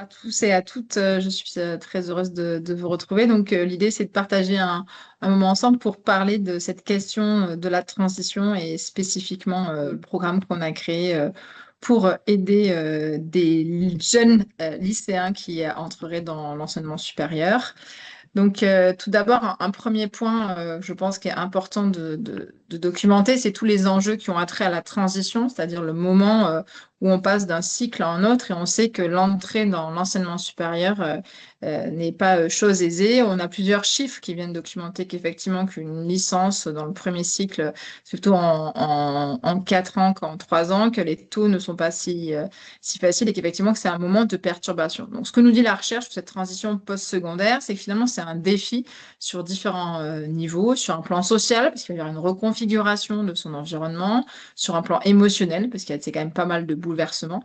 tous et à toutes. Je suis très heureuse de vous retrouver. Donc, l'idée, c'est de partager un moment ensemble pour parler de cette question de la transition et spécifiquement le programme qu'on a créé pour aider des jeunes lycéens qui entreraient dans l'enseignement supérieur. Donc, tout d'abord, un premier point, je pense, qui est important de documenter, c'est tous les enjeux qui ont attrait à la transition, c'est-à-dire le moment où on passe d'un cycle à un autre et on sait que l'entrée dans l'enseignement supérieur n'est pas chose aisée. On a plusieurs chiffres qui viennent documenter qu'effectivement, qu'une licence dans le premier cycle, surtout en 4 ans qu'en 3 ans, que les taux ne sont pas si faciles et qu'effectivement, que c'est un moment de perturbation. Donc, ce que nous dit la recherche sur cette transition post-secondaire, c'est que finalement, c'est un défi sur différents niveaux, sur un plan social, parce qu'il va y avoir une reconfiguration de son environnement, sur un plan émotionnel, parce qu'il y a quand même pas mal de bouleversements,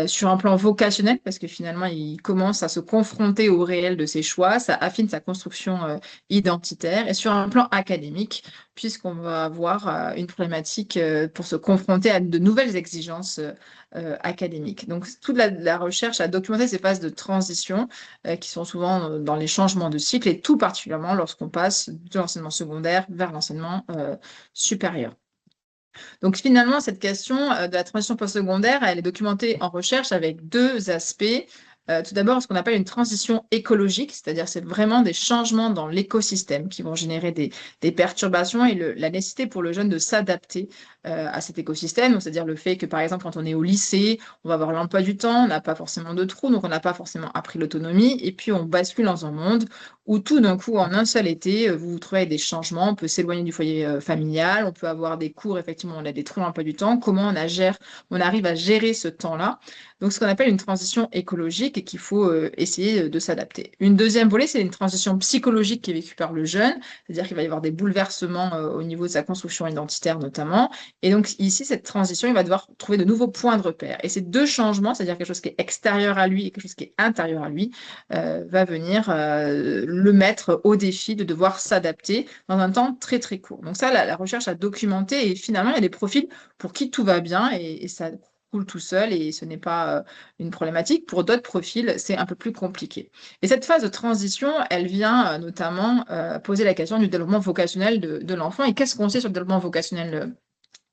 sur un plan vocationnel, parce que finalement, il commence à se confronter au réel de ses choix, ça affine sa construction identitaire, et sur un plan académique, puisqu'on va avoir une problématique pour se confronter à de nouvelles exigences académiques. Donc, toute la recherche a documenté ces phases de transition qui sont souvent dans les changements de cycle, et tout particulièrement lorsqu'on passe de l'enseignement secondaire vers l'enseignement supérieur. Donc finalement, cette question de la transition postsecondaire, elle est documentée en recherche avec deux aspects. Tout d'abord, ce qu'on appelle une transition écologique, c'est-à-dire c'est vraiment des changements dans l'écosystème qui vont générer des perturbations et la nécessité pour le jeune de s'adapter à cet écosystème. C'est-à-dire le fait que, par exemple, quand on est au lycée, on va avoir l'emploi du temps, on n'a pas forcément de trous, donc on n'a pas forcément appris l'autonomie, et puis on bascule dans un monde où tout d'un coup, en un seul été, vous vous trouvez avec des changements, on peut s'éloigner du foyer familial, on peut avoir des cours, effectivement, on a des trous dans l'emploi du temps, comment on arrive à gérer ce temps-là. Donc, ce qu'on appelle une transition écologique et qu'il faut essayer de s'adapter. Une deuxième volet, c'est une transition psychologique qui est vécue par le jeune, c'est-à-dire qu'il va y avoir des bouleversements au niveau de sa construction identitaire notamment. Et donc, ici, cette transition, il va devoir trouver de nouveaux points de repère. Et ces deux changements, c'est-à-dire quelque chose qui est extérieur à lui et quelque chose qui est intérieur à lui, va venir le mettre au défi de devoir s'adapter dans un temps très, très court. Donc ça, la recherche a documenté et finalement, il y a des profils pour qui tout va bien et ça coule tout seul et ce n'est pas une problématique. Pour d'autres profils, c'est un peu plus compliqué. Et cette phase de transition, elle vient notamment poser la question du développement vocationnel de l'enfant. Et qu'est-ce qu'on sait sur le développement vocationnel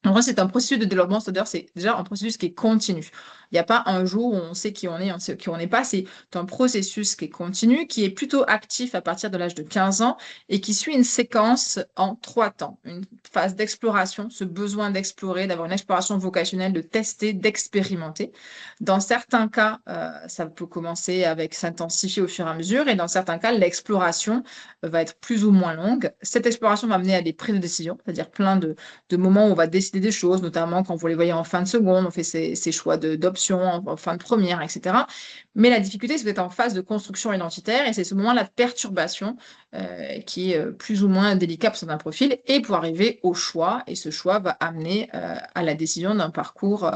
en vrai, c'est un processus de développement, c'est-à-dire c'est déjà un processus qui est continu. Il n'y a pas un jour où on sait qui on est, on sait qui on n'est pas. C'est un processus qui est continu, qui est plutôt actif à partir de l'âge de 15 ans et qui suit une séquence en 3 temps. Une phase d'exploration, ce besoin d'explorer, d'avoir une exploration vocationnelle, de tester, d'expérimenter. Dans certains cas, ça peut commencer avec s'intensifier au fur et à mesure et dans certains cas, l'exploration va être plus ou moins longue. Cette exploration va mener à des prises de décision, c'est-à-dire plein de moments où on va décider des choses, notamment quand vous les voyez en fin de seconde, on fait ses choix d'options en fin de première, etc. Mais la difficulté, c'est d'être en phase de construction identitaire et c'est ce moment-là de perturbation qui est plus ou moins délicat pour certains profils et pour arriver au choix. Et ce choix va amener à la décision d'un parcours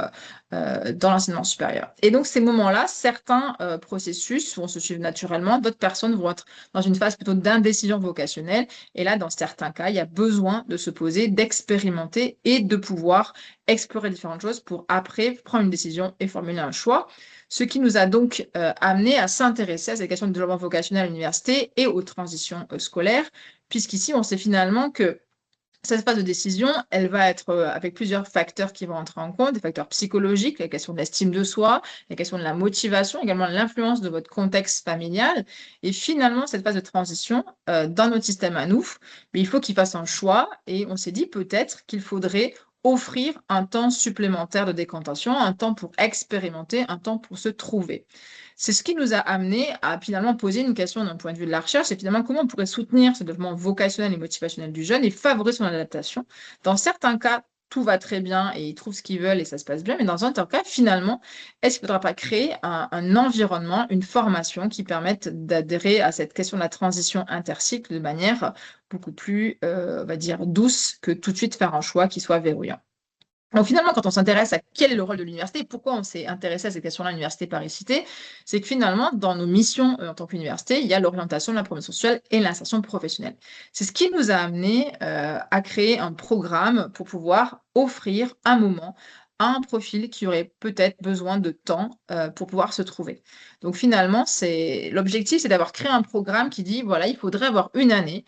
dans l'enseignement supérieur. Et donc, ces moments-là, certains processus vont se suivre naturellement, d'autres personnes vont être dans une phase plutôt d'indécision vocationnelle. Et là, dans certains cas, il y a besoin de se poser, d'expérimenter et de pouvoir explorer différentes choses pour après prendre une décision et formuler un choix. Ce qui nous a donc amené à s'intéresser à cette question de développement vocationnel à l'université et aux transitions scolaires, puisqu'ici, on sait finalement que cette phase de décision, elle va être avec plusieurs facteurs qui vont entrer en compte, des facteurs psychologiques, la question de l'estime de soi, la question de la motivation, également l'influence de votre contexte familial. Et finalement, cette phase de transition, dans notre système à nous, mais il faut qu'il fasse un choix et on s'est dit peut-être qu'il faudrait offrir un temps supplémentaire de décantation, un temps pour expérimenter, un temps pour se trouver. C'est ce qui nous a amené à finalement poser une question d'un point de vue de la recherche, c'est finalement comment on pourrait soutenir ce développement vocationnel et motivationnel du jeune et favoriser son adaptation. Dans certains cas, tout va très bien et ils trouvent ce qu'ils veulent et ça se passe bien, mais dans un autre cas, finalement, est-ce qu'il ne faudra pas créer un environnement, une formation qui permette d'adhérer à cette question de la transition intercycle de manière beaucoup plus, on va dire, douce que tout de suite faire un choix qui soit verrouillant. Donc finalement, quand on s'intéresse à quel est le rôle de l'université, pourquoi on s'est intéressé à cette question-là à l'Université Paris-Cité, c'est que finalement, dans nos missions en tant qu'université, il y a l'orientation, la promotion sociale et l'insertion professionnelle. C'est ce qui nous a amené à créer un programme pour pouvoir offrir un moment, à un profil qui aurait peut-être besoin de temps pour pouvoir se trouver. Donc finalement, l'objectif, c'est d'avoir créé un programme qui dit, voilà, il faudrait avoir une année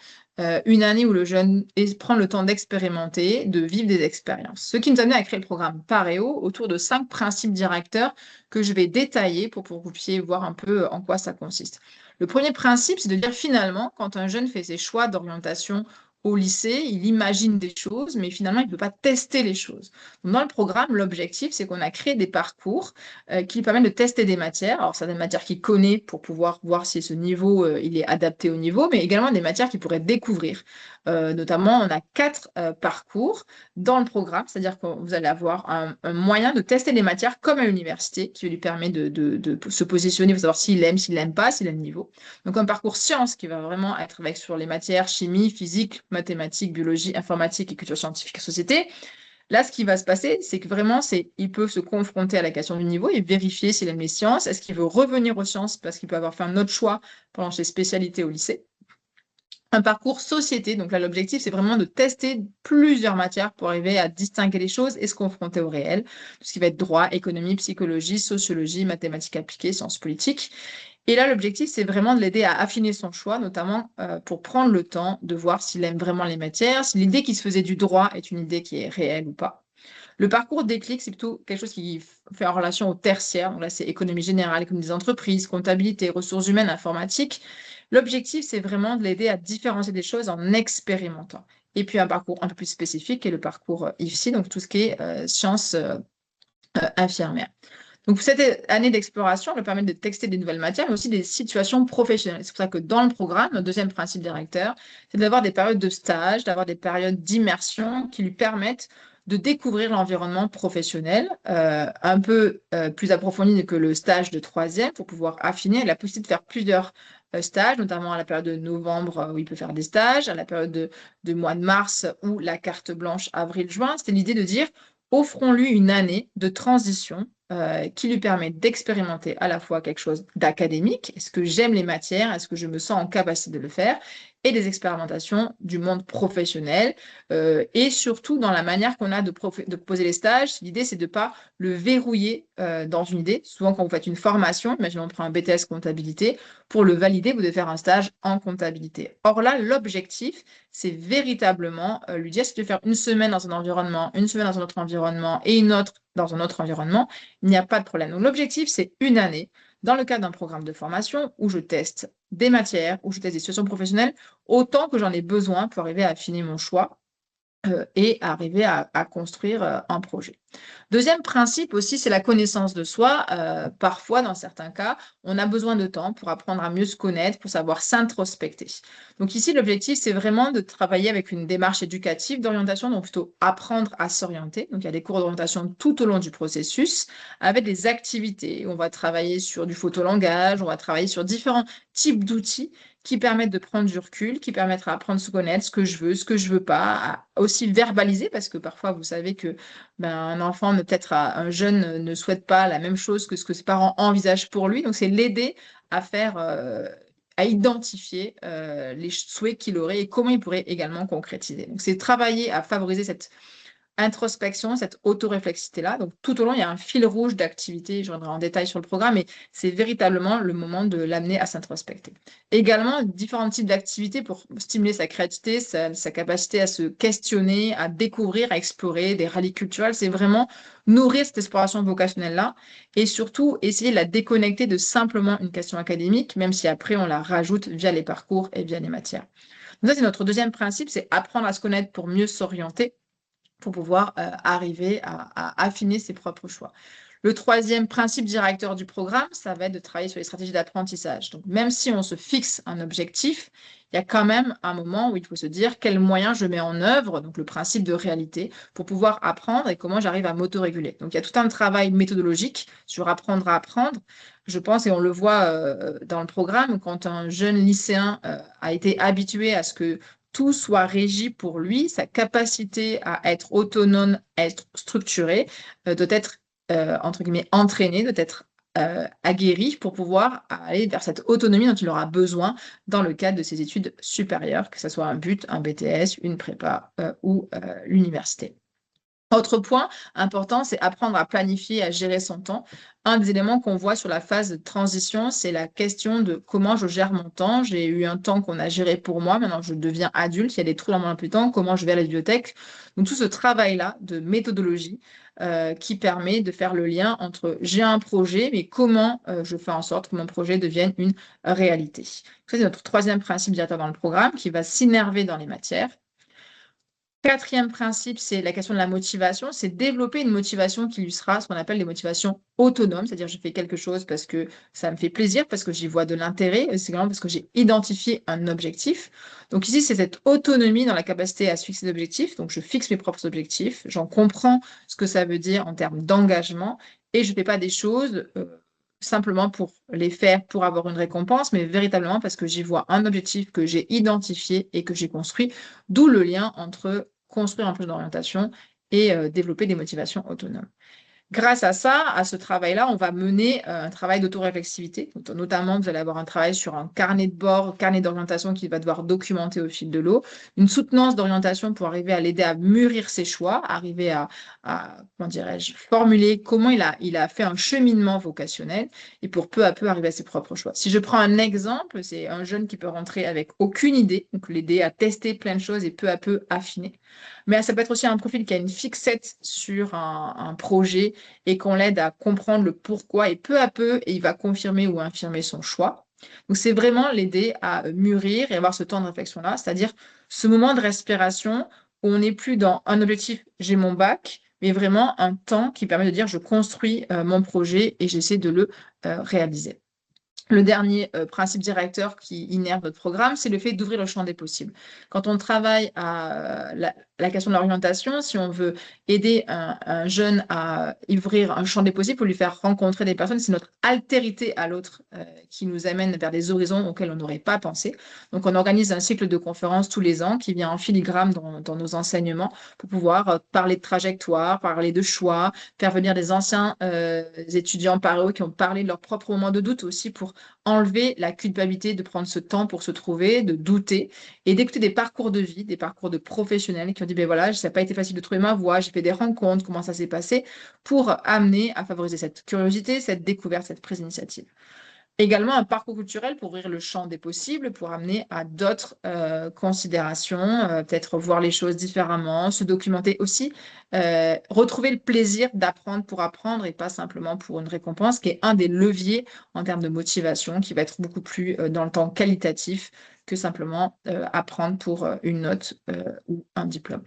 où le jeune prend le temps d'expérimenter, de vivre des expériences. Ce qui nous a amené à créer le programme Paréo autour de 5 principes directeurs que je vais détailler pour que vous puissiez voir un peu en quoi ça consiste. Le premier principe, c'est de dire finalement, quand un jeune fait ses choix d'orientation au lycée, il imagine des choses, mais finalement, il ne peut pas tester les choses. Donc, dans le programme, l'objectif, c'est qu'on a créé des parcours qui lui permettent de tester des matières. Alors, c'est des matières qu'il connaît pour pouvoir voir si ce niveau, il est adapté au niveau, mais également des matières qu'il pourrait découvrir. Notamment, on a 4 parcours dans le programme, c'est-à-dire que vous allez avoir un moyen de tester les matières comme à l'université, qui lui permet de se positionner pour savoir s'il n'aime pas, s'il a le niveau. Donc, un parcours sciences qui va vraiment être avec sur les matières chimie, physique, mathématiques, biologie, informatique et culture scientifique et société. Là, ce qui va se passer, c'est que vraiment, il peut se confronter à la question du niveau et vérifier s'il aime les sciences. Est-ce qu'il veut revenir aux sciences parce qu'il peut avoir fait un autre choix pendant ses spécialités au lycée? Un parcours société. Donc là, l'objectif, c'est vraiment de tester plusieurs matières pour arriver à distinguer les choses et se confronter au réel. Tout ce qui va être droit, économie, psychologie, sociologie, mathématiques appliquées, sciences politiques. Et là, l'objectif, c'est vraiment de l'aider à affiner son choix, notamment pour prendre le temps de voir s'il aime vraiment les matières, si l'idée qui se faisait du droit est une idée qui est réelle ou pas. Le parcours déclic, c'est plutôt quelque chose qui fait en relation au tertiaire. Donc là, c'est économie générale, économie des entreprises, comptabilité, ressources humaines, informatique. L'objectif, c'est vraiment de l'aider à différencier des choses en expérimentant. Et puis un parcours un peu plus spécifique, qui est le parcours IFSI, donc tout ce qui est sciences infirmières. Donc, cette année d'exploration elle permet de texter des nouvelles matières, mais aussi des situations professionnelles. C'est pour ça que dans le programme, le deuxième principe directeur, c'est d'avoir des périodes de stage, d'avoir des périodes d'immersion qui lui permettent de découvrir l'environnement professionnel, un peu plus approfondi que le stage de troisième, pour pouvoir affiner la possibilité de faire plusieurs stages, notamment à la période de novembre où il peut faire des stages, à la période de mois de mars où la carte blanche avril-juin. C'était l'idée de dire, offrons-lui une année de transition qui lui permet d'expérimenter à la fois quelque chose d'académique, est-ce que j'aime les matières, est-ce que je me sens en capacité de le faire, et des expérimentations du monde professionnel, et surtout dans la manière qu'on a de poser les stages. L'idée, c'est de ne pas le verrouiller dans une idée. Souvent, quand vous faites une formation, imaginons on prend un BTS comptabilité, pour le valider, vous devez faire un stage en comptabilité. Or là, l'objectif, c'est véritablement lui dire, si tu veux faire une semaine dans un environnement, une semaine dans un autre environnement et une autre dans un autre environnement, il n'y a pas de problème. Donc l'objectif, c'est une année dans le cadre d'un programme de formation où je teste des matières, où je teste des situations professionnelles, autant que j'en ai besoin pour arriver à affiner mon choix et arriver à construire un projet. Deuxième principe aussi, c'est la connaissance de soi. Parfois, dans certains cas, on a besoin de temps pour apprendre à mieux se connaître, pour savoir s'introspecter. Donc ici, l'objectif, c'est vraiment de travailler avec une démarche éducative d'orientation, donc plutôt apprendre à s'orienter. Donc il y a des cours d'orientation tout au long du processus, avec des activités. On va travailler sur du photolangage, on va travailler sur différents types d'outils qui permettent de prendre du recul, qui permettent d'apprendre à se connaître, ce que je veux, ce que je veux pas, aussi le verbaliser, parce que parfois, vous savez que un enfant, peut-être un jeune, ne souhaite pas la même chose que ce que ses parents envisagent pour lui. Donc, c'est l'aider à faire, à identifier les souhaits qu'il aurait et comment il pourrait également concrétiser. Donc, c'est travailler à favoriser cette introspection, cette autoréflexité-là. Donc, tout au long, il y a un fil rouge d'activité. Je reviendrai en détail sur le programme, mais c'est véritablement le moment de l'amener à s'introspecter. Également, différents types d'activités pour stimuler sa créativité, sa capacité à se questionner, à découvrir, à explorer des rallyes culturels. C'est vraiment nourrir cette exploration vocationnelle-là et surtout essayer de la déconnecter de simplement une question académique, même si après, on la rajoute via les parcours et via les matières. Donc ça, c'est notre deuxième principe, c'est apprendre à se connaître pour mieux s'orienter, pour pouvoir arriver à affiner ses propres choix. Le troisième principe directeur du programme, ça va être de travailler sur les stratégies d'apprentissage. Donc, même si on se fixe un objectif, il y a quand même un moment où il faut se dire quels moyens je mets en œuvre, donc le principe de réalité, pour pouvoir apprendre et comment j'arrive à m'autoréguler. Donc, il y a tout un travail méthodologique sur apprendre à apprendre. Je pense, et on le voit dans le programme, quand un jeune lycéen a été habitué à ce que tout soit régi pour lui, sa capacité à être autonome, à être structuré, doit être, entre guillemets, entraîné, doit être aguerri pour pouvoir aller vers cette autonomie dont il aura besoin dans le cadre de ses études supérieures, que ce soit un but, un BTS, une prépa ou l'université. Autre point important, c'est apprendre à planifier, à gérer son temps. Un des éléments qu'on voit sur la phase de transition, c'est la question de comment je gère mon temps. J'ai eu un temps qu'on a géré pour moi, maintenant je deviens adulte, il y a des trous dans mon emploi du temps, comment je vais à la bibliothèque. Donc tout ce travail-là de méthodologie qui permet de faire le lien entre j'ai un projet, mais comment je fais en sorte que mon projet devienne une réalité. Ça, c'est notre troisième principe directeur dans le programme qui va s'innerver dans les matières. Quatrième principe, c'est la question de la motivation. C'est développer une motivation qui lui sera ce qu'on appelle les motivations autonomes, c'est-à-dire je fais quelque chose parce que ça me fait plaisir, parce que j'y vois de l'intérêt, c'est également parce que j'ai identifié un objectif. Donc ici, c'est cette autonomie dans la capacité à se fixer des objectifs. Donc je fixe mes propres objectifs, j'en comprends ce que ça veut dire en termes d'engagement et je ne fais pas des choses simplement pour les faire, pour avoir une récompense, mais véritablement parce que j'y vois un objectif que j'ai identifié et que j'ai construit, d'où le lien entre construire un plan d'orientation et développer des motivations autonomes. Grâce à ça, à ce travail-là, on va mener un travail d'autoréflexivité. Notamment, vous allez avoir un travail sur un carnet de bord, carnet d'orientation qu'il va devoir documenter au fil de l'eau, une soutenance d'orientation pour arriver à l'aider à mûrir ses choix, arriver à comment dirais-je, formuler comment il a fait un cheminement vocationnel et pour peu à peu arriver à ses propres choix. Si je prends un exemple, c'est un jeune qui peut rentrer avec aucune idée, donc l'aider à tester plein de choses et peu à peu affiner. Mais ça peut être aussi un profil qui a une fixette sur un projet et qu'on l'aide à comprendre le pourquoi et peu à peu, et il va confirmer ou infirmer son choix. Donc, c'est vraiment l'aider à mûrir et avoir ce temps de réflexion-là, c'est-à-dire ce moment de respiration où on n'est plus dans un objectif, j'ai mon bac, mais vraiment un temps qui permet de dire je construis mon projet et j'essaie de le réaliser. Le dernier principe directeur qui innerve notre programme, c'est le fait d'ouvrir le champ des possibles. Quand on travaille à la question de l'orientation, si on veut aider un jeune à ouvrir un champ des possibles pour lui faire rencontrer des personnes, c'est notre altérité à l'autre qui nous amène vers des horizons auxquels on n'aurait pas pensé. Donc, on organise un cycle de conférences tous les ans qui vient en filigrane dans nos enseignements pour pouvoir parler de trajectoire, parler de choix, faire venir des anciens étudiants par eux qui ont parlé de leur propre moment de doute aussi pour enlever la culpabilité de prendre ce temps pour se trouver, de douter et d'écouter des parcours de vie, des parcours de professionnels qui ont dit, ben voilà, ça n'a pas été facile de trouver ma voie, j'ai fait des rencontres, comment ça s'est passé, pour amener à favoriser cette curiosité, cette découverte, cette prise d'initiative. Également un parcours culturel pour ouvrir le champ des possibles, pour amener à d'autres considérations, peut-être voir les choses différemment, se documenter aussi, retrouver le plaisir d'apprendre pour apprendre et pas simplement pour une récompense, qui est un des leviers en termes de motivation, qui va être beaucoup plus dans le temps qualitatif que simplement apprendre pour une note ou un diplôme.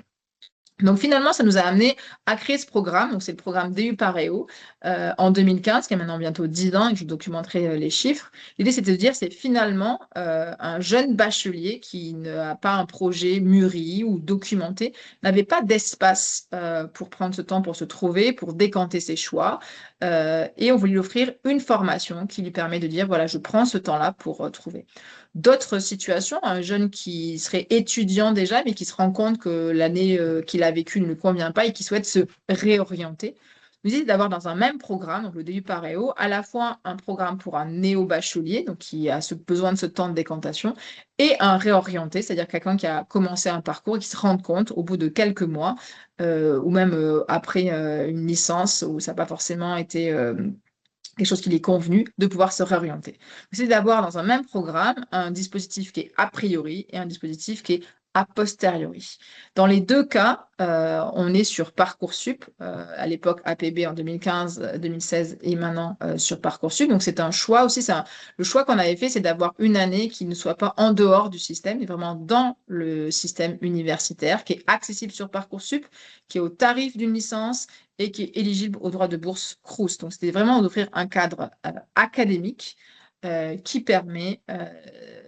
Donc finalement, ça nous a amené à créer ce programme. Donc c'est le programme DU Paréo en 2015, qui a maintenant bientôt 10 ans et que je documenterai les chiffres. L'idée, c'est de dire, c'est finalement un jeune bachelier qui n'a pas un projet mûri ou documenté, n'avait pas d'espace pour prendre ce temps pour se trouver, pour décanter ses choix. Et on voulait lui offrir une formation qui lui permet de dire, voilà, je prends ce temps-là pour trouver. D'autres situations, un jeune qui serait étudiant déjà, mais qui se rend compte que l'année qu'il a vécue ne lui convient pas et qui souhaite se réorienter. L'idée, c'est d'avoir dans un même programme, donc le DU Paréo, à la fois un programme pour un néo-bachelier, donc qui a besoin de ce temps de décantation, et un réorienté, c'est-à-dire quelqu'un qui a commencé un parcours et qui se rend compte au bout de quelques mois, ou même après une licence où ça n'a pas forcément été quelque chose qui lui est convenu, de pouvoir se réorienter. C'est d'avoir dans un même programme un dispositif qui est a priori et un dispositif qui est a posteriori. Dans les deux cas, on est sur Parcoursup, à l'époque APB en 2015, 2016 et maintenant sur Parcoursup. Donc c'est un choix aussi. Le choix qu'on avait fait, c'est d'avoir une année qui ne soit pas en dehors du système, mais vraiment dans le système universitaire, qui est accessible sur Parcoursup, qui est au tarif d'une licence et qui est éligible au droit de bourse Crous. Donc, c'était vraiment d'offrir un cadre académique qui permet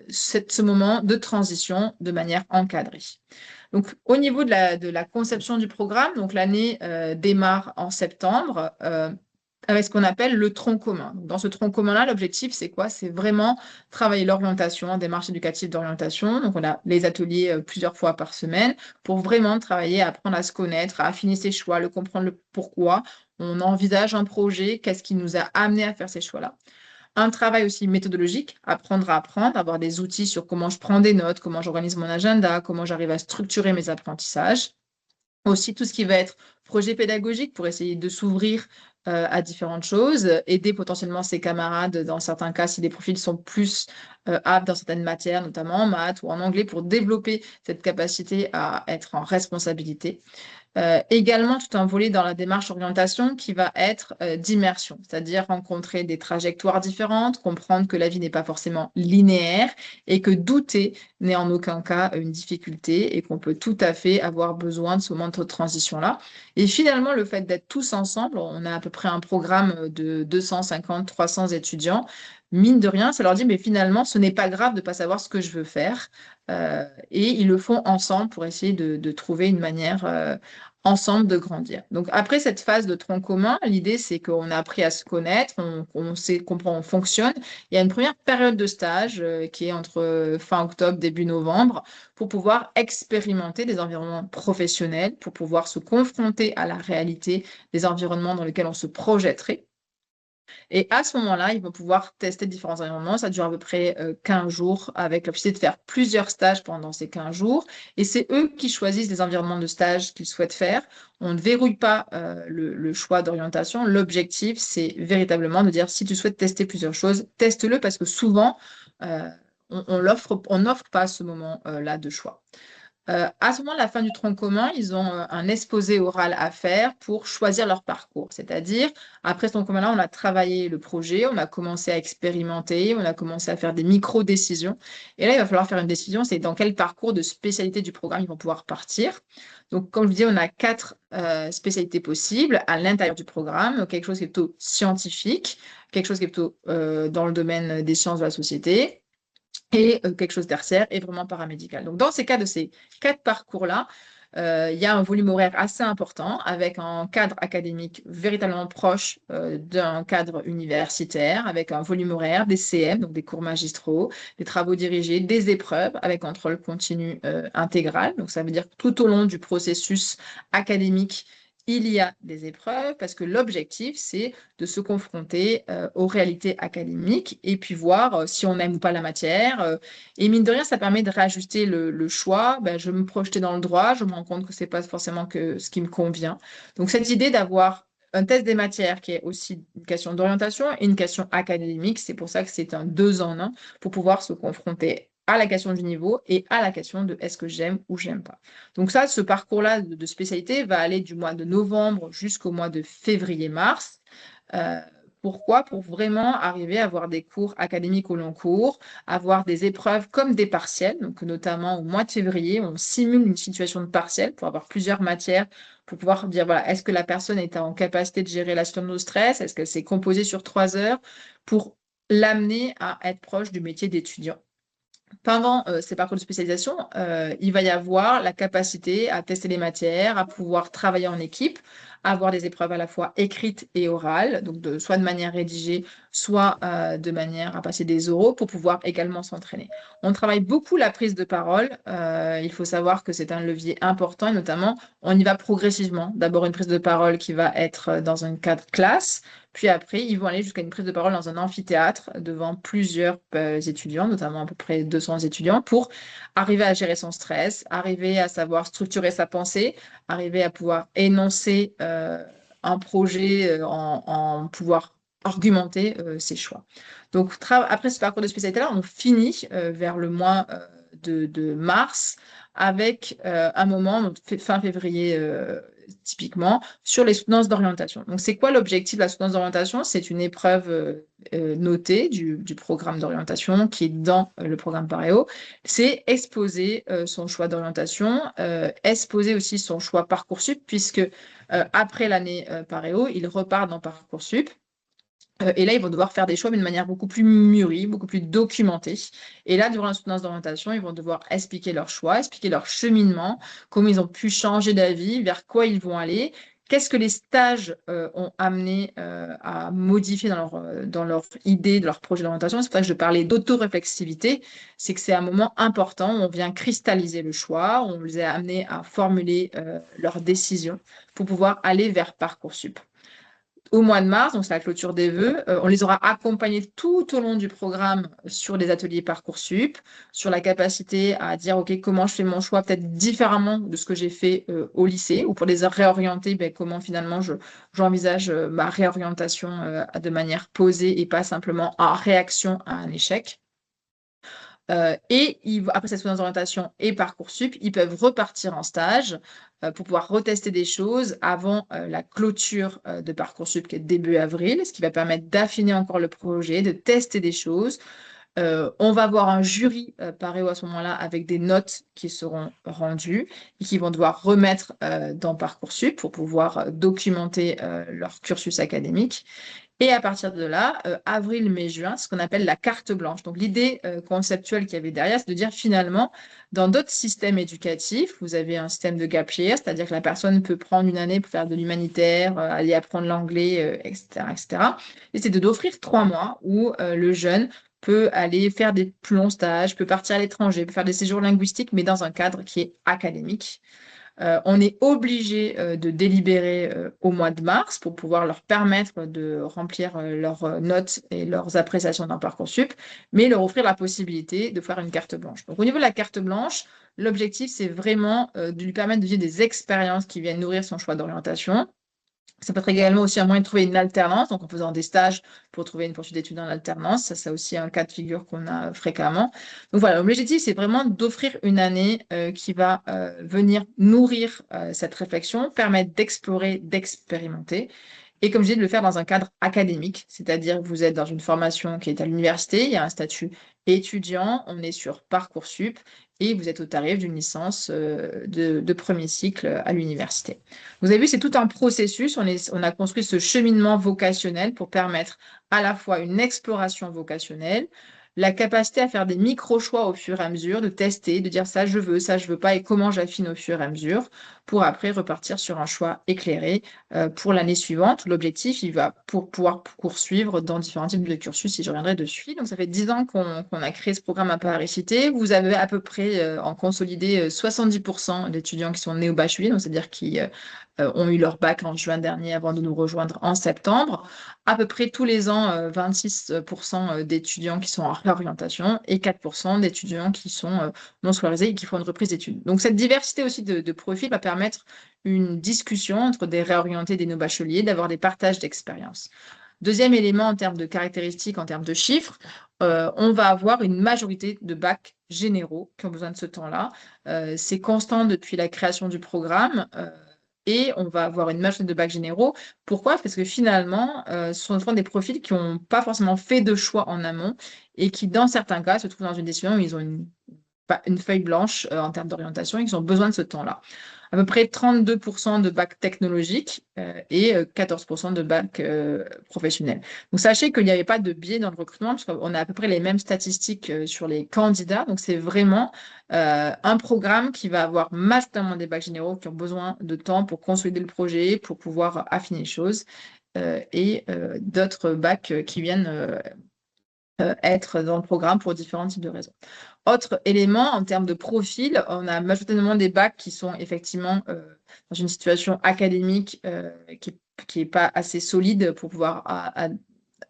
ce moment de transition de manière encadrée. Donc, au niveau de la conception du programme, donc l'année démarre en septembre avec ce qu'on appelle le tronc commun. Dans ce tronc commun-là, l'objectif, c'est quoi? C'est vraiment travailler l'orientation, démarche éducative d'orientation. Donc, on a les ateliers plusieurs fois par semaine pour vraiment travailler à apprendre à se connaître, à affiner ses choix, le comprendre le pourquoi. On envisage un projet, qu'est-ce qui nous a amené à faire ces choix-là. Un travail aussi méthodologique, apprendre à apprendre, avoir des outils sur comment je prends des notes, comment j'organise mon agenda, comment j'arrive à structurer mes apprentissages. Aussi, tout ce qui va être projet pédagogique pour essayer de s'ouvrir à différentes choses, aider potentiellement ses camarades dans certains cas si les profils sont plus aptes dans certaines matières, notamment en maths ou en anglais, pour développer cette capacité à être en responsabilité. Également, tout un volet dans la démarche orientation qui va être d'immersion, c'est-à-dire rencontrer des trajectoires différentes, comprendre que la vie n'est pas forcément linéaire et que douter n'est en aucun cas une difficulté et qu'on peut tout à fait avoir besoin de ce moment de transition-là. Et finalement, le fait d'être tous ensemble, on a à peu près un programme de 250, 300 étudiants, mine de rien, ça leur dit, mais finalement, ce n'est pas grave de ne pas savoir ce que je veux faire. Et ils le font ensemble pour essayer de trouver une manière ensemble de grandir. Donc après cette phase de tronc commun, l'idée c'est qu'on a appris à se connaître, on sait comment on fonctionne. Il y a une première période de stage qui est entre fin octobre, début novembre, pour pouvoir expérimenter des environnements professionnels, pour pouvoir se confronter à la réalité des environnements dans lesquels on se projetterait. Et à ce moment-là, ils vont pouvoir tester différents environnements. Ça dure à peu près 15 jours avec la possibilité de faire plusieurs stages pendant ces 15 jours. Et c'est eux qui choisissent les environnements de stage qu'ils souhaitent faire. On ne verrouille pas le choix d'orientation. L'objectif, c'est véritablement de dire si tu souhaites tester plusieurs choses, teste-le parce que souvent, euh, on n'offre pas ce moment-là de choix. À ce moment, à la fin du tronc commun, ils ont un exposé oral à faire pour choisir leur parcours. C'est-à-dire, après ce tronc commun-là, on a travaillé le projet, on a commencé à expérimenter, on a commencé à faire des micro-décisions. Et là, il va falloir faire une décision, c'est dans quel parcours de spécialité du programme ils vont pouvoir partir. Donc, comme je dis, on a 4 spécialités possibles à l'intérieur du programme. Quelque chose qui est plutôt scientifique, quelque chose qui est plutôt dans le domaine des sciences de la société et quelque chose tertiaire et vraiment paramédical. Donc, dans ces cas de ces 4 parcours-là, il y a un volume horaire assez important avec un cadre académique véritablement proche d'un cadre universitaire, avec un volume horaire, des CM, donc des cours magistraux, des travaux dirigés, des épreuves avec contrôle continu intégral. Donc, ça veut dire que tout au long du processus académique, il y a des épreuves parce que l'objectif, c'est de se confronter aux réalités académiques et puis voir si on aime ou pas la matière. Et mine de rien, ça permet de réajuster le choix. Ben, je me projeter dans le droit, je me rends compte que c'est pas forcément que ce qui me convient. Donc cette idée d'avoir un test des matières qui est aussi une question d'orientation et une question académique, c'est pour ça que c'est un 2 en 1 pour pouvoir se confronter à la question du niveau et à la question de est-ce que j'aime ou j'aime pas. Donc ça, ce parcours-là de spécialité va aller du mois de novembre jusqu'au mois de février-mars. Euh, Pourquoi? Pour vraiment arriver à avoir des cours académiques au long cours, avoir des épreuves comme des partiels. Donc, notamment au mois de février, on simule une situation de partiel pour avoir plusieurs matières, pour pouvoir dire, voilà, est-ce que la personne est en capacité de gérer la situation de stress? Est-ce qu'elle s'est composée sur 3 heures pour l'amener à être proche du métier d'étudiant? Pendant ces parcours de spécialisation, il va y avoir la capacité à tester les matières, à pouvoir travailler en équipe, à avoir des épreuves à la fois écrites et orales, donc soit de manière rédigée, soit de manière à passer des oraux pour pouvoir également s'entraîner. On travaille beaucoup la prise de parole. Il faut savoir que c'est un levier important et notamment, on y va progressivement. D'abord, une prise de parole qui va être dans un cadre classe, puis après, ils vont aller jusqu'à une prise de parole dans un amphithéâtre devant plusieurs étudiants, notamment à peu près 200 étudiants, pour arriver à gérer son stress, arriver à savoir structurer sa pensée, arriver à pouvoir énoncer un projet, en pouvoir argumenter ses choix. Donc, après ce parcours de spécialité-là, on finit vers le mois de mars avec un moment, donc fin février typiquement, sur les soutenances d'orientation. Donc, c'est quoi l'objectif de la soutenance d'orientation? C'est une épreuve notée du programme d'orientation qui est dans le programme Paréo. C'est exposer son choix d'orientation, exposer aussi son choix Parcoursup, puisque après l'année Paréo, il repart dans Parcoursup. Et là, ils vont devoir faire des choix, mais de manière beaucoup plus mûrie, beaucoup plus documentée. Et là, durant la soutenance d'orientation, ils vont devoir expliquer leur choix, expliquer leur cheminement, comment ils ont pu changer d'avis, vers quoi ils vont aller, qu'est-ce que les stages ont amené à modifier dans leur idée, de leur projet d'orientation. C'est pour ça que je parlais d'autoréflexivité, c'est que c'est un moment important où on vient cristalliser le choix, on les a amenés à formuler leurs décisions pour pouvoir aller vers Parcoursup. au mois de mars, donc c'est la clôture des vœux, on les aura accompagnés tout au long du programme sur les ateliers Parcoursup, sur la capacité à dire, OK, comment je fais mon choix peut-être différemment de ce que j'ai fait au lycée, ou pour les réorienter, ben, comment finalement j'envisage ma réorientation de manière posée et pas simplement en réaction à un échec. Et après cette orientation et Parcoursup, ils peuvent repartir en stage pour pouvoir retester des choses avant la clôture de Parcoursup qui est début avril, ce qui va permettre d'affiner encore le projet, de tester des choses. On va avoir un jury paréo à ce moment-là avec des notes qui seront rendues et qui vont devoir remettre dans Parcoursup pour pouvoir documenter leur cursus académique. Et à partir de là, avril, mai, juin, ce qu'on appelle la carte blanche. Donc l'idée conceptuelle qu'il y avait derrière, c'est de dire finalement, dans d'autres systèmes éducatifs, vous avez un système de gap year, c'est-à-dire que la personne peut prendre une année pour faire de l'humanitaire, aller apprendre l'anglais, etc., etc. Et c'est d'offrir 3 mois où le jeune peut aller faire des plus longs stages, peut partir à l'étranger, peut faire des séjours linguistiques, mais dans un cadre qui est académique. On est obligé de délibérer au mois de mars pour pouvoir leur permettre de remplir leurs notes et leurs appréciations dans Parcoursup, mais leur offrir la possibilité de faire une carte blanche. Donc, au niveau de la carte blanche, l'objectif, c'est vraiment de lui permettre de vivre des expériences qui viennent nourrir son choix d'orientation. Ça peut être également aussi un moyen de trouver une alternance, donc en faisant des stages pour trouver une poursuite d'études en alternance. Ça, c'est aussi un cas de figure qu'on a fréquemment. Donc voilà, l'objectif, c'est vraiment d'offrir une année qui va venir nourrir cette réflexion, permettre d'explorer, d'expérimenter. Et comme je dis, de le faire dans un cadre académique, c'est-à-dire que vous êtes dans une formation qui est à l'université, il y a un statut étudiant, on est sur Parcoursup et vous êtes au tarif d'une licence de premier cycle à l'université. Vous avez vu, c'est tout un processus. On a construit ce cheminement vocationnel pour permettre à la fois une exploration vocationnelle, la capacité à faire des micro-choix au fur et à mesure, de tester, de dire ça je veux pas, et comment j'affine au fur et à mesure, pour après repartir sur un choix éclairé pour l'année suivante. L'objectif, il va pour pouvoir poursuivre dans différents types de cursus, si je reviendrai dessus. Donc, ça fait 10 ans qu'on a créé ce programme à Paris-Cité. Vous avez à peu près en consolidé 70% d'étudiants qui sont néo-bacheliers, donc c'est-à-dire qui ont eu leur bac en juin dernier avant de nous rejoindre en septembre. À peu près tous les ans, 26% d'étudiants qui sont en réorientation et 4% d'étudiants qui sont non scolarisés et qui font une reprise d'études. Donc, cette diversité aussi de profils va permettre une discussion entre des réorientés et des néo-bacheliers, d'avoir des partages d'expériences. Deuxième élément en termes de caractéristiques, en termes de chiffres, on va avoir une majorité de bacs généraux qui ont besoin de ce temps-là. C'est constant depuis la création du programme. Et on va avoir une majorité de bacs généraux. Pourquoi? Parce que finalement, ce sont souvent des profils qui n'ont pas forcément fait de choix en amont et qui, dans certains cas, se trouvent dans une décision où ils ont une feuille blanche en termes d'orientation et qu'ils ont besoin de ce temps-là. À peu près 32% de bac technologique et 14% de bac professionnel. Donc, sachez qu'il n'y avait pas de biais dans le recrutement, parce qu'on a à peu près les mêmes statistiques sur les candidats. Donc, c'est vraiment un programme qui va avoir majoritairement des bacs généraux qui ont besoin de temps pour consolider le projet, pour pouvoir affiner les choses, et d'autres bacs qui viennent être dans le programme pour différents types de raisons. Autre élément, en termes de profil, on a majoritairement des bacs qui sont effectivement dans une situation académique qui est pas assez solide pour pouvoir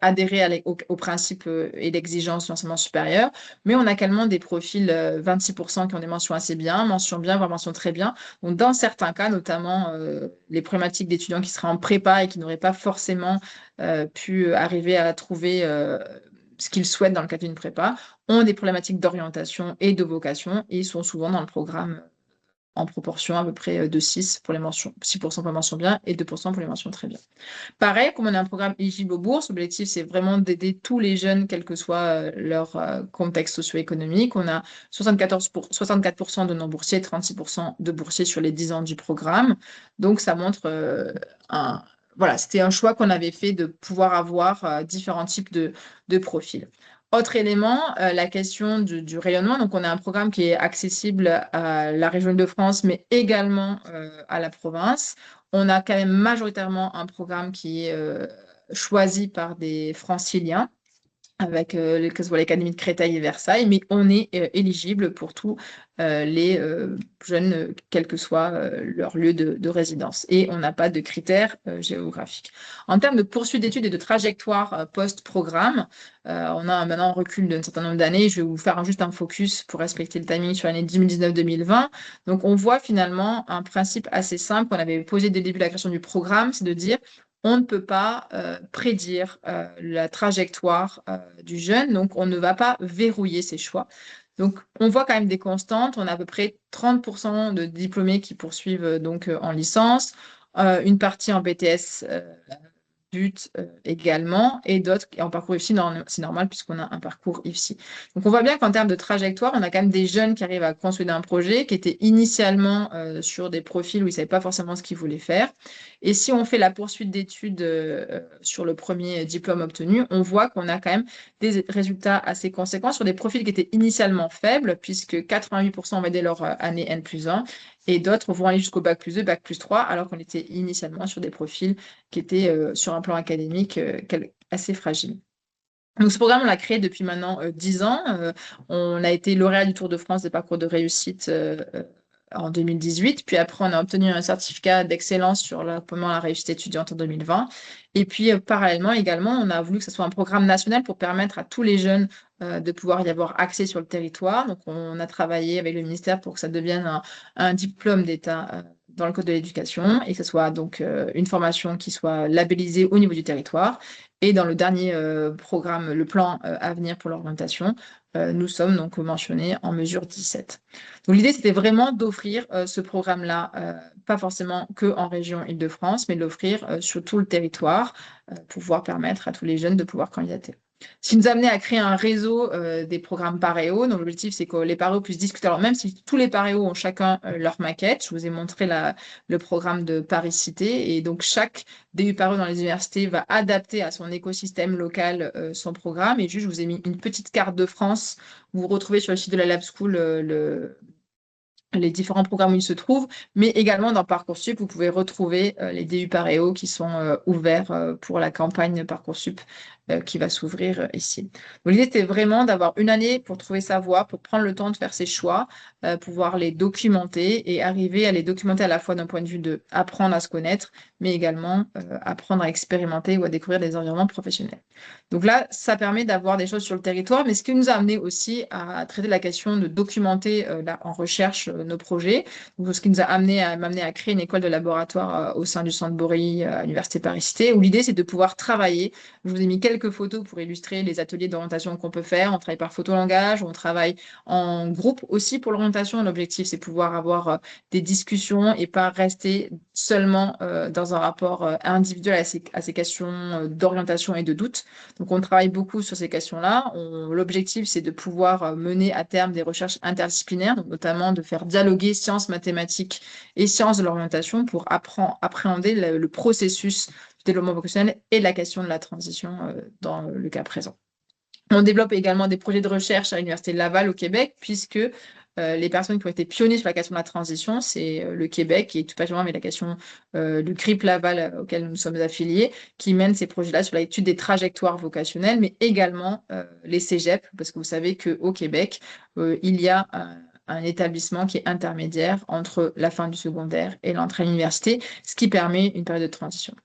adhérer aux principes et l'exigence de l'enseignement supérieur. Mais on a également des profils 26% qui ont des mentions assez bien, mentions bien, voire mentions très bien. Donc, dans certains cas, notamment les problématiques d'étudiants qui seraient en prépa et qui n'auraient pas forcément pu arriver à trouver ce qu'ils souhaitent dans le cadre d'une prépa, ont des problématiques d'orientation et de vocation et sont souvent dans le programme en proportion à peu près de 6 pour les mentions, 6% pour les mentions bien et 2% pour les mentions très bien. Pareil, comme on a un programme éligible aux bourses, l'objectif, c'est vraiment d'aider tous les jeunes, quel que soit leur contexte socio-économique. On a 64% de non-boursiers, 36% de boursiers sur les 10 ans du programme. Donc, ça montre Voilà, c'était un choix qu'on avait fait de pouvoir avoir différents types de profils. Autre élément, la question du rayonnement. Donc, on a un programme qui est accessible à la région de France, mais également à la province. On a quand même majoritairement un programme qui est choisi par des franciliens. avec que ce soit l'Académie de Créteil et Versailles, mais on est éligible pour tous les jeunes, quel que soit leur lieu de résidence. Et on n'a pas de critères géographiques. En termes de poursuite d'études et de trajectoire post-programme, on a maintenant un recul d'un certain nombre d'années. Je vais vous faire juste un focus pour respecter le timing sur l'année 2019-2020. Donc, on voit finalement un principe assez simple qu'on avait posé dès le début de la création du programme, c'est de dire on ne peut pas prédire la trajectoire du jeune, donc on ne va pas verrouiller ses choix. Donc, on voit quand même des constantes. On a à peu près 30% de diplômés qui poursuivent donc en licence, une partie en BTS but également, et d'autres en parcours IFSI, c'est normal puisqu'on a un parcours IFSI. Donc on voit bien qu'en termes de trajectoire, on a quand même des jeunes qui arrivent à construire un projet qui était initialement sur des profils où ils ne savaient pas forcément ce qu'ils voulaient faire. Et si on fait la poursuite d'études sur le premier diplôme obtenu, on voit qu'on a quand même des résultats assez conséquents sur des profils qui étaient initialement faibles, puisque 88% ont validé leur année N+1, et d'autres vont aller jusqu'au bac+2, bac+3, alors qu'on était initialement sur des profils qui était sur un plan académique assez fragile. Donc, ce programme, on l'a créé depuis maintenant 10 ans. On a été lauréat du Tour de France des parcours de réussite en 2018. Puis après, on a obtenu un certificat d'excellence sur l'accompagnement à la réussite étudiante en 2020. Et puis, parallèlement, également, on a voulu que ce soit un programme national pour permettre à tous les jeunes de pouvoir y avoir accès sur le territoire. Donc, on a travaillé avec le ministère pour que ça devienne un diplôme d'État dans le code de l'éducation et que ce soit donc une formation qui soit labellisée au niveau du territoire. Et dans le dernier programme, le plan à venir pour l'orientation, nous sommes donc mentionnés en mesure 17. Donc l'idée, c'était vraiment d'offrir ce programme-là, pas forcément que en région Île-de-France, mais de l'offrir sur tout le territoire pour pouvoir permettre à tous les jeunes de pouvoir candidater. Ce qui nous a amené à créer un réseau des programmes Paréo. Donc, l'objectif, c'est que les Paréo puissent discuter. Alors, même si tous les Paréo ont chacun leur maquette, je vous ai montré le programme de Paris Cité. Et donc, chaque DU Paréo dans les universités va adapter à son écosystème local son programme. Et juste, je vous ai mis une petite carte de France. Vous retrouvez sur le site de la Lab School les différents programmes où ils se trouvent, mais également dans Parcoursup, vous pouvez retrouver les DU Paréo qui sont ouverts pour la campagne Parcoursup qui va s'ouvrir ici. Donc, l'idée, c'était vraiment d'avoir une année pour trouver sa voie, pour prendre le temps de faire ses choix, pouvoir les documenter et arriver à les documenter à la fois d'un point de vue de apprendre à se connaître, mais également apprendre à expérimenter ou à découvrir des environnements professionnels. Donc là, ça permet d'avoir des choses sur le territoire, mais ce qui nous a amené aussi à traiter la question de documenter là, en recherche nos projets. Donc, ce qui nous a m'amené à créer une école de laboratoire au sein du Centre Borély à l'Université Paris-Cité, où l'idée, c'est de pouvoir travailler. Je vous ai mis quelques photos pour illustrer les ateliers d'orientation qu'on peut faire. On travaille par photolangage, on travaille en groupe aussi pour l'orientation. L'objectif, c'est pouvoir avoir des discussions et pas rester seulement dans un rapport individuel à ces questions d'orientation et de doute. Donc, on travaille beaucoup sur ces questions-là. L'objectif, c'est de pouvoir mener à terme des recherches interdisciplinaires, donc notamment de faire dialoguer sciences, mathématiques et sciences de l'orientation pour appréhender le processus du développement vocationnel et la question de la transition dans le cas présent. On développe également des projets de recherche à l'Université de Laval au Québec, puisque les personnes qui ont été pionniers sur la question de la transition, c'est le Québec et tout particulièrement avec la question du CRIP Laval auquel nous sommes affiliés, qui mène ces projets-là sur l'étude des trajectoires vocationnelles, mais également les cégep, parce que vous savez qu'au Québec, il y a un établissement qui est intermédiaire entre la fin du secondaire et l'entrée à l'université, ce qui permet une période de transition.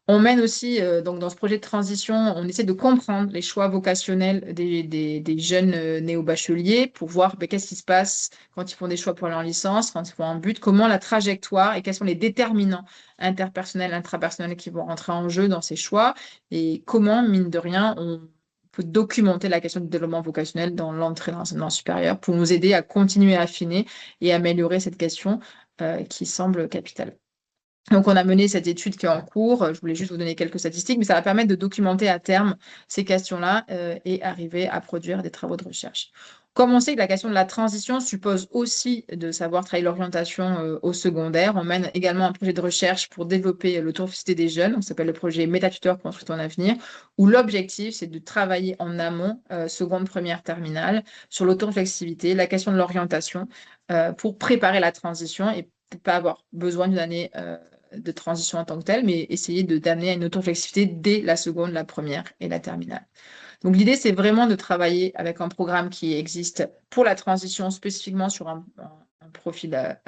On mène aussi, donc dans ce projet de transition, on essaie de comprendre les choix vocationnels des jeunes néo-bacheliers pour voir qu'est-ce qui se passe quand ils font des choix pour aller en licence, quand ils font un but, comment la trajectoire et quels sont les déterminants interpersonnels, intrapersonnels qui vont rentrer en jeu dans ces choix et comment, mine de rien, on peut documenter la question du développement vocationnel dans l'entrée dans l'enseignement supérieur pour nous aider à continuer à affiner et améliorer cette question qui semble capitale. Donc, on a mené cette étude qui est en cours. Je voulais juste vous donner quelques statistiques, mais ça va permettre de documenter à terme ces questions-là et arriver à produire des travaux de recherche. Comme on sait que la question de la transition suppose aussi de savoir travailler l'orientation au secondaire, on mène également un projet de recherche pour développer l'autoreflexivité des jeunes. Ça s'appelle le projet Métatuteur Construit ton avenir, où l'objectif, c'est de travailler en amont, seconde, première, terminale, sur l'autoreflexivité, la question de l'orientation, pour préparer la transition et peut-être pas avoir besoin d'une année de transition en tant que telle, mais essayer d'amener à une auto-flexibilité dès la seconde, la première et la terminale. Donc l'idée, c'est vraiment de travailler avec un programme qui existe pour la transition spécifiquement sur un profil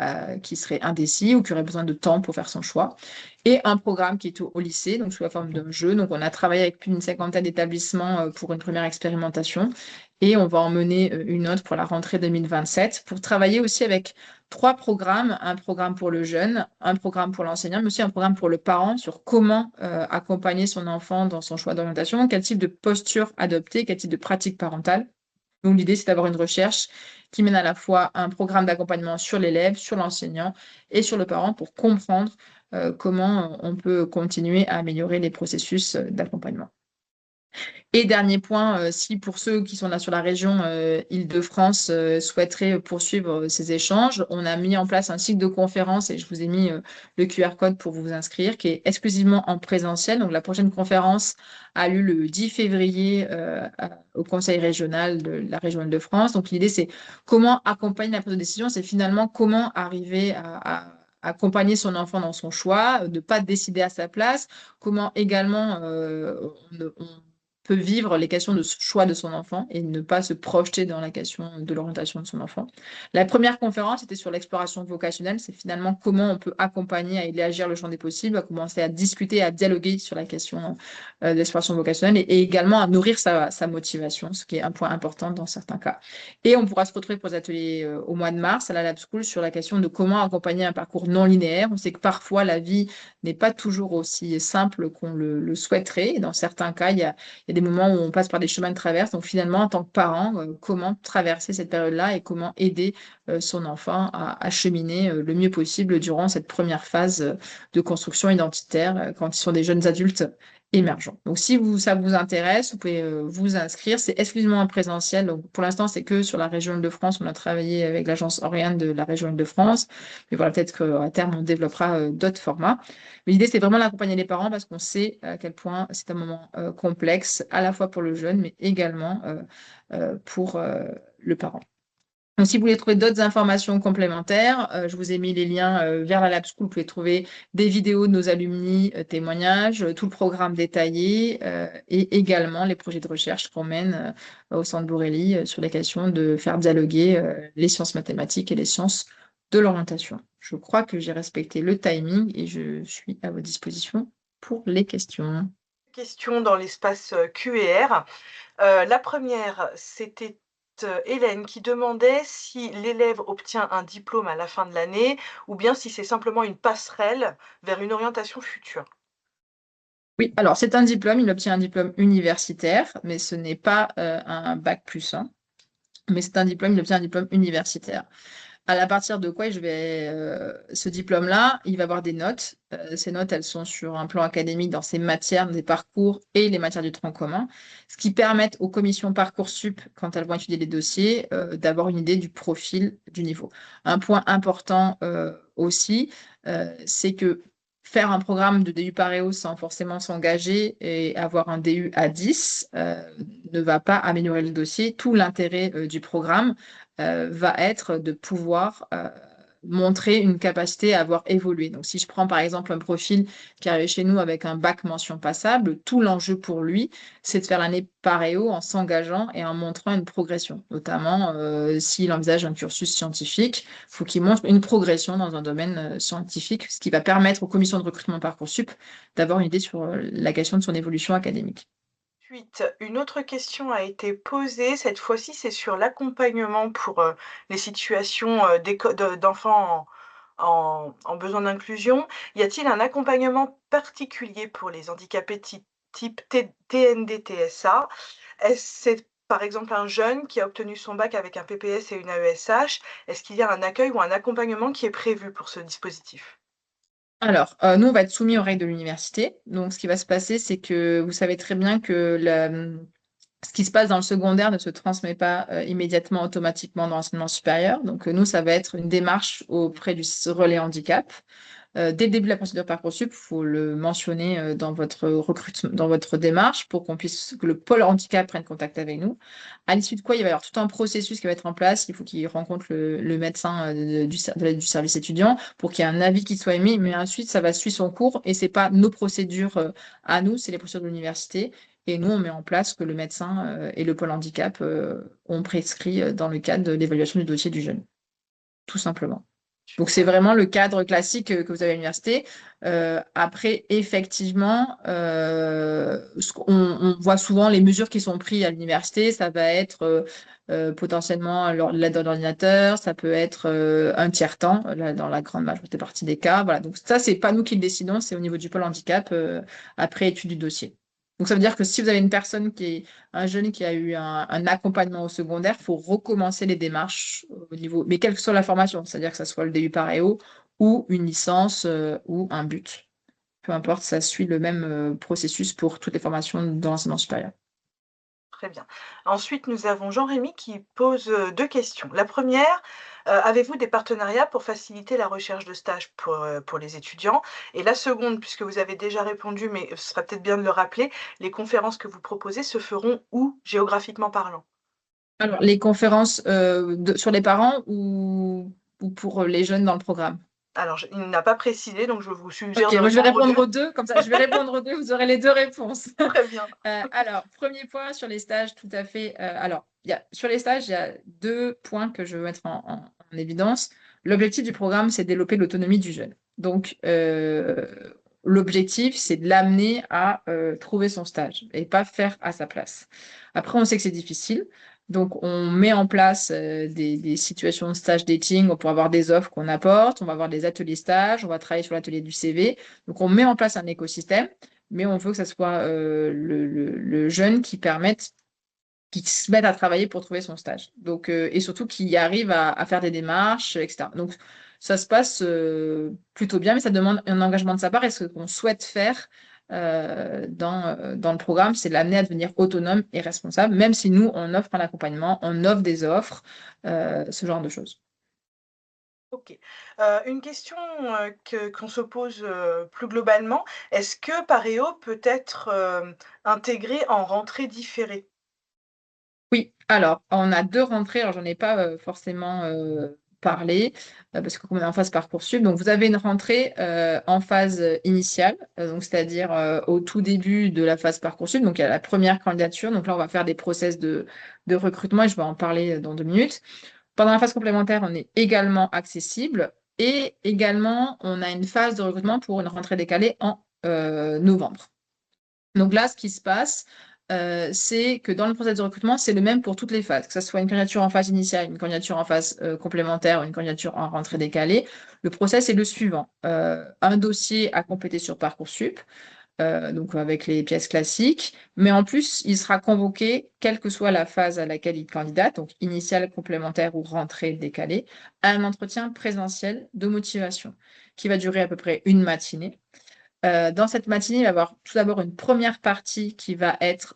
qui serait indécis ou qui aurait besoin de temps pour faire son choix, et un programme qui est au lycée, donc sous la forme d'un jeu. Donc on a travaillé avec plus d'une cinquantaine d'établissements pour une première expérimentation et on va en mener une autre pour la rentrée 2027 pour travailler aussi avec trois programmes, un programme pour le jeune, un programme pour l'enseignant, mais aussi un programme pour le parent sur comment accompagner son enfant dans son choix d'orientation, quel type de posture adopter, quel type de pratique parentale. Donc l'idée, c'est d'avoir une recherche qui mène à la fois un programme d'accompagnement sur l'élève, sur l'enseignant et sur le parent pour comprendre comment on peut continuer à améliorer les processus d'accompagnement. Et dernier point, si pour ceux qui sont là sur la région Île-de-France souhaiteraient poursuivre ces échanges, on a mis en place un cycle de conférences et je vous ai mis le QR code pour vous inscrire, qui est exclusivement en présentiel. Donc la prochaine conférence a lieu le 10 février au Conseil régional de la région Île-de-France. Donc l'idée, c'est comment accompagner la prise de décision, c'est finalement comment arriver à accompagner son enfant dans son choix, de ne pas décider à sa place, comment également on peut vivre les questions de choix de son enfant et ne pas se projeter dans la question de l'orientation de son enfant. La première conférence était sur l'exploration vocationnelle, c'est finalement comment on peut accompagner à élargir le champ des possibles, à commencer à discuter, à dialoguer sur la question de l'exploration vocationnelle et également à nourrir sa motivation, ce qui est un point important dans certains cas. Et on pourra se retrouver pour les ateliers au mois de mars à la Lab School sur la question de comment accompagner un parcours non linéaire. On sait que parfois la vie n'est pas toujours aussi simple qu'on le souhaiterait. Et dans certains cas, il y a des moments où on passe par des chemins de traverse. Donc finalement, en tant que parent, comment traverser cette période-là et comment aider son enfant à cheminer le mieux possible durant cette première phase de construction identitaire quand ils sont des jeunes adultes émergents. Donc si ça vous intéresse, vous pouvez vous inscrire. C'est exclusivement en présentiel. Donc pour l'instant, c'est que sur la région Île-de-France. On a travaillé avec l'agence Oriane de la région Île-de-France. Mais voilà, peut-être qu'à terme, on développera d'autres formats. Mais l'idée, c'est vraiment d'accompagner les parents parce qu'on sait à quel point c'est un moment complexe, à la fois pour le jeune, mais également pour le parent. Donc, si vous voulez trouver d'autres informations complémentaires, je vous ai mis les liens vers la Lab School. Vous pouvez trouver des vidéos de nos alumni, témoignages, tout le programme détaillé et également les projets de recherche qu'on mène au Centre Borelli sur les questions de faire dialoguer les sciences mathématiques et les sciences de l'orientation. Je crois que j'ai respecté le timing et je suis à votre disposition pour les questions. Questions dans l'espace Q&R. La première, c'était Hélène qui demandait si l'élève obtient un diplôme à la fin de l'année ou bien si c'est simplement une passerelle vers une orientation future. Oui, alors c'est un diplôme, il obtient un diplôme universitaire, mais ce n'est pas un bac+1, mais c'est un diplôme, il obtient un diplôme universitaire. À partir de quoi ce diplôme-là, il va avoir des notes. Ces notes, elles sont sur un plan académique dans ses matières, des parcours et les matières du tronc commun, ce qui permet aux commissions Parcoursup, quand elles vont étudier les dossiers, d'avoir une idée du profil du niveau. Un point important aussi, c'est que faire un programme de DU Paréo sans forcément s'engager et avoir un DU à 10 ne va pas améliorer le dossier. Tout l'intérêt du programme va être de pouvoir montrer une capacité à avoir évolué. Donc, si je prends par exemple un profil qui arrive chez nous avec un bac mention passable, tout l'enjeu pour lui, c'est de faire l'année paréo en s'engageant et en montrant une progression. Notamment, s'il envisage un cursus scientifique, il faut qu'il montre une progression dans un domaine scientifique, ce qui va permettre aux commissions de recrutement Parcoursup d'avoir une idée sur la question de son évolution académique. Ensuite, une autre question a été posée. Cette fois-ci, c'est sur l'accompagnement pour les situations d'enfants en besoin d'inclusion. Y a-t-il un accompagnement particulier pour les handicapés type TND-TSA? C'est par exemple un jeune qui a obtenu son bac avec un PPS et une AESH. Est-ce qu'il y a un accueil ou un accompagnement qui est prévu pour ce dispositif? Alors, nous, on va être soumis aux règles de l'université. Donc, ce qui va se passer, c'est que vous savez très bien que ce qui se passe dans le secondaire ne se transmet pas immédiatement, automatiquement dans l'enseignement supérieur. Donc, nous, ça va être une démarche auprès du relais handicap. Dès le début de la procédure Parcoursup, il faut le mentionner dans votre recrutement, dans votre démarche pour que le pôle handicap prenne contact avec nous. À l'issue de quoi, il va y avoir tout un processus qui va être en place. Il faut qu'il rencontre le médecin du service étudiant pour qu'il y ait un avis qui soit émis. Mais ensuite, ça va suivre son cours et c'est pas nos procédures à nous, c'est les procédures de l'université. Et nous, on met en place ce que le médecin et le pôle handicap ont prescrit dans le cadre de l'évaluation du dossier du jeune, tout simplement. Donc, c'est Super. vraiment le cadre classique que vous avez à l'université. Après, effectivement, on voit souvent les mesures qui sont prises à l'université. Ça va être potentiellement l'aide de l'ordinateur, ça peut être un tiers-temps, là, dans la grande majorité partie des cas. Voilà. Donc, ça, c'est pas nous qui le décidons, c'est au niveau du pôle handicap après étude du dossier. Donc, ça veut dire que si vous avez une personne un jeune qui a eu un accompagnement au secondaire, il faut recommencer les démarches au niveau, mais quelle que soit la formation, c'est-à-dire que ça soit le DU Paréo ou une licence ou un but. Peu importe, ça suit le même processus pour toutes les formations dans l'enseignement supérieur. Très bien. Ensuite, nous avons Jean-Rémy qui pose, 2 questions. La première, avez-vous des partenariats pour faciliter la recherche de stage pour les étudiants? Et la seconde, puisque vous avez déjà répondu, mais ce sera peut-être bien de le rappeler, les conférences que vous proposez se feront où, géographiquement parlant? Alors, les conférences sur les parents ou pour les jeunes dans le programme? Alors il n'a pas précisé, donc je vous Ok, suggère de moi je vais répondre aux répondre 2. aux deux, comme ça je vais répondre aux deux, vous aurez les deux réponses. Très bien. Alors, premier point sur les stages, tout à fait. Alors, sur les stages, il y a deux points que je veux mettre en évidence. L'objectif du programme, c'est de développer l'autonomie du jeune. Donc, l'objectif, c'est de l'amener à trouver son stage et pas faire à sa place. Après, on sait que c'est difficile. Donc, on met en place des situations de stage dating. On pourra avoir des offres qu'on apporte, on va avoir des ateliers stages, on va travailler sur l'atelier du CV. Donc, on met en place un écosystème, mais on veut que ce soit le jeune qui se mette à travailler pour trouver son stage. Donc, et surtout qui arrive à faire des démarches, etc. Donc, ça se passe plutôt bien, mais ça demande un engagement de sa part. Et ce qu'on souhaite faire dans le programme, c'est l'amener à devenir autonome et responsable, même si nous, on offre un accompagnement, on offre des offres, ce genre de choses. OK. Une question, qu'on se pose, plus globalement, est-ce que Paréo peut être, intégré en rentrée différée? Oui, alors on a 2 rentrées, alors j'en ai pas, forcément, parlé, parce qu'on est en phase Parcoursup. Donc vous avez une rentrée, en phase, initiale, donc c'est-à-dire, au tout début de la phase Parcoursup. Donc il y a la première candidature, donc là on va faire des process de recrutement et je vais en parler, dans 2 minutes. Pendant la phase complémentaire, on est également accessible et également on a une phase de recrutement pour une rentrée décalée en, novembre. Donc là, ce qui se passe, c'est que dans le processus de recrutement, c'est le même pour toutes les phases, que ce soit une candidature en phase initiale, une candidature en phase complémentaire, une candidature en rentrée décalée. Le process est le suivant. Un dossier à compléter sur Parcoursup, donc avec les pièces classiques, mais en plus, il sera convoqué, quelle que soit la phase à laquelle il candidate, donc initiale, complémentaire ou rentrée décalée, à un entretien présentiel de motivation qui va durer à peu près une matinée. Dans cette matinée, il va y avoir tout d'abord une première partie qui va être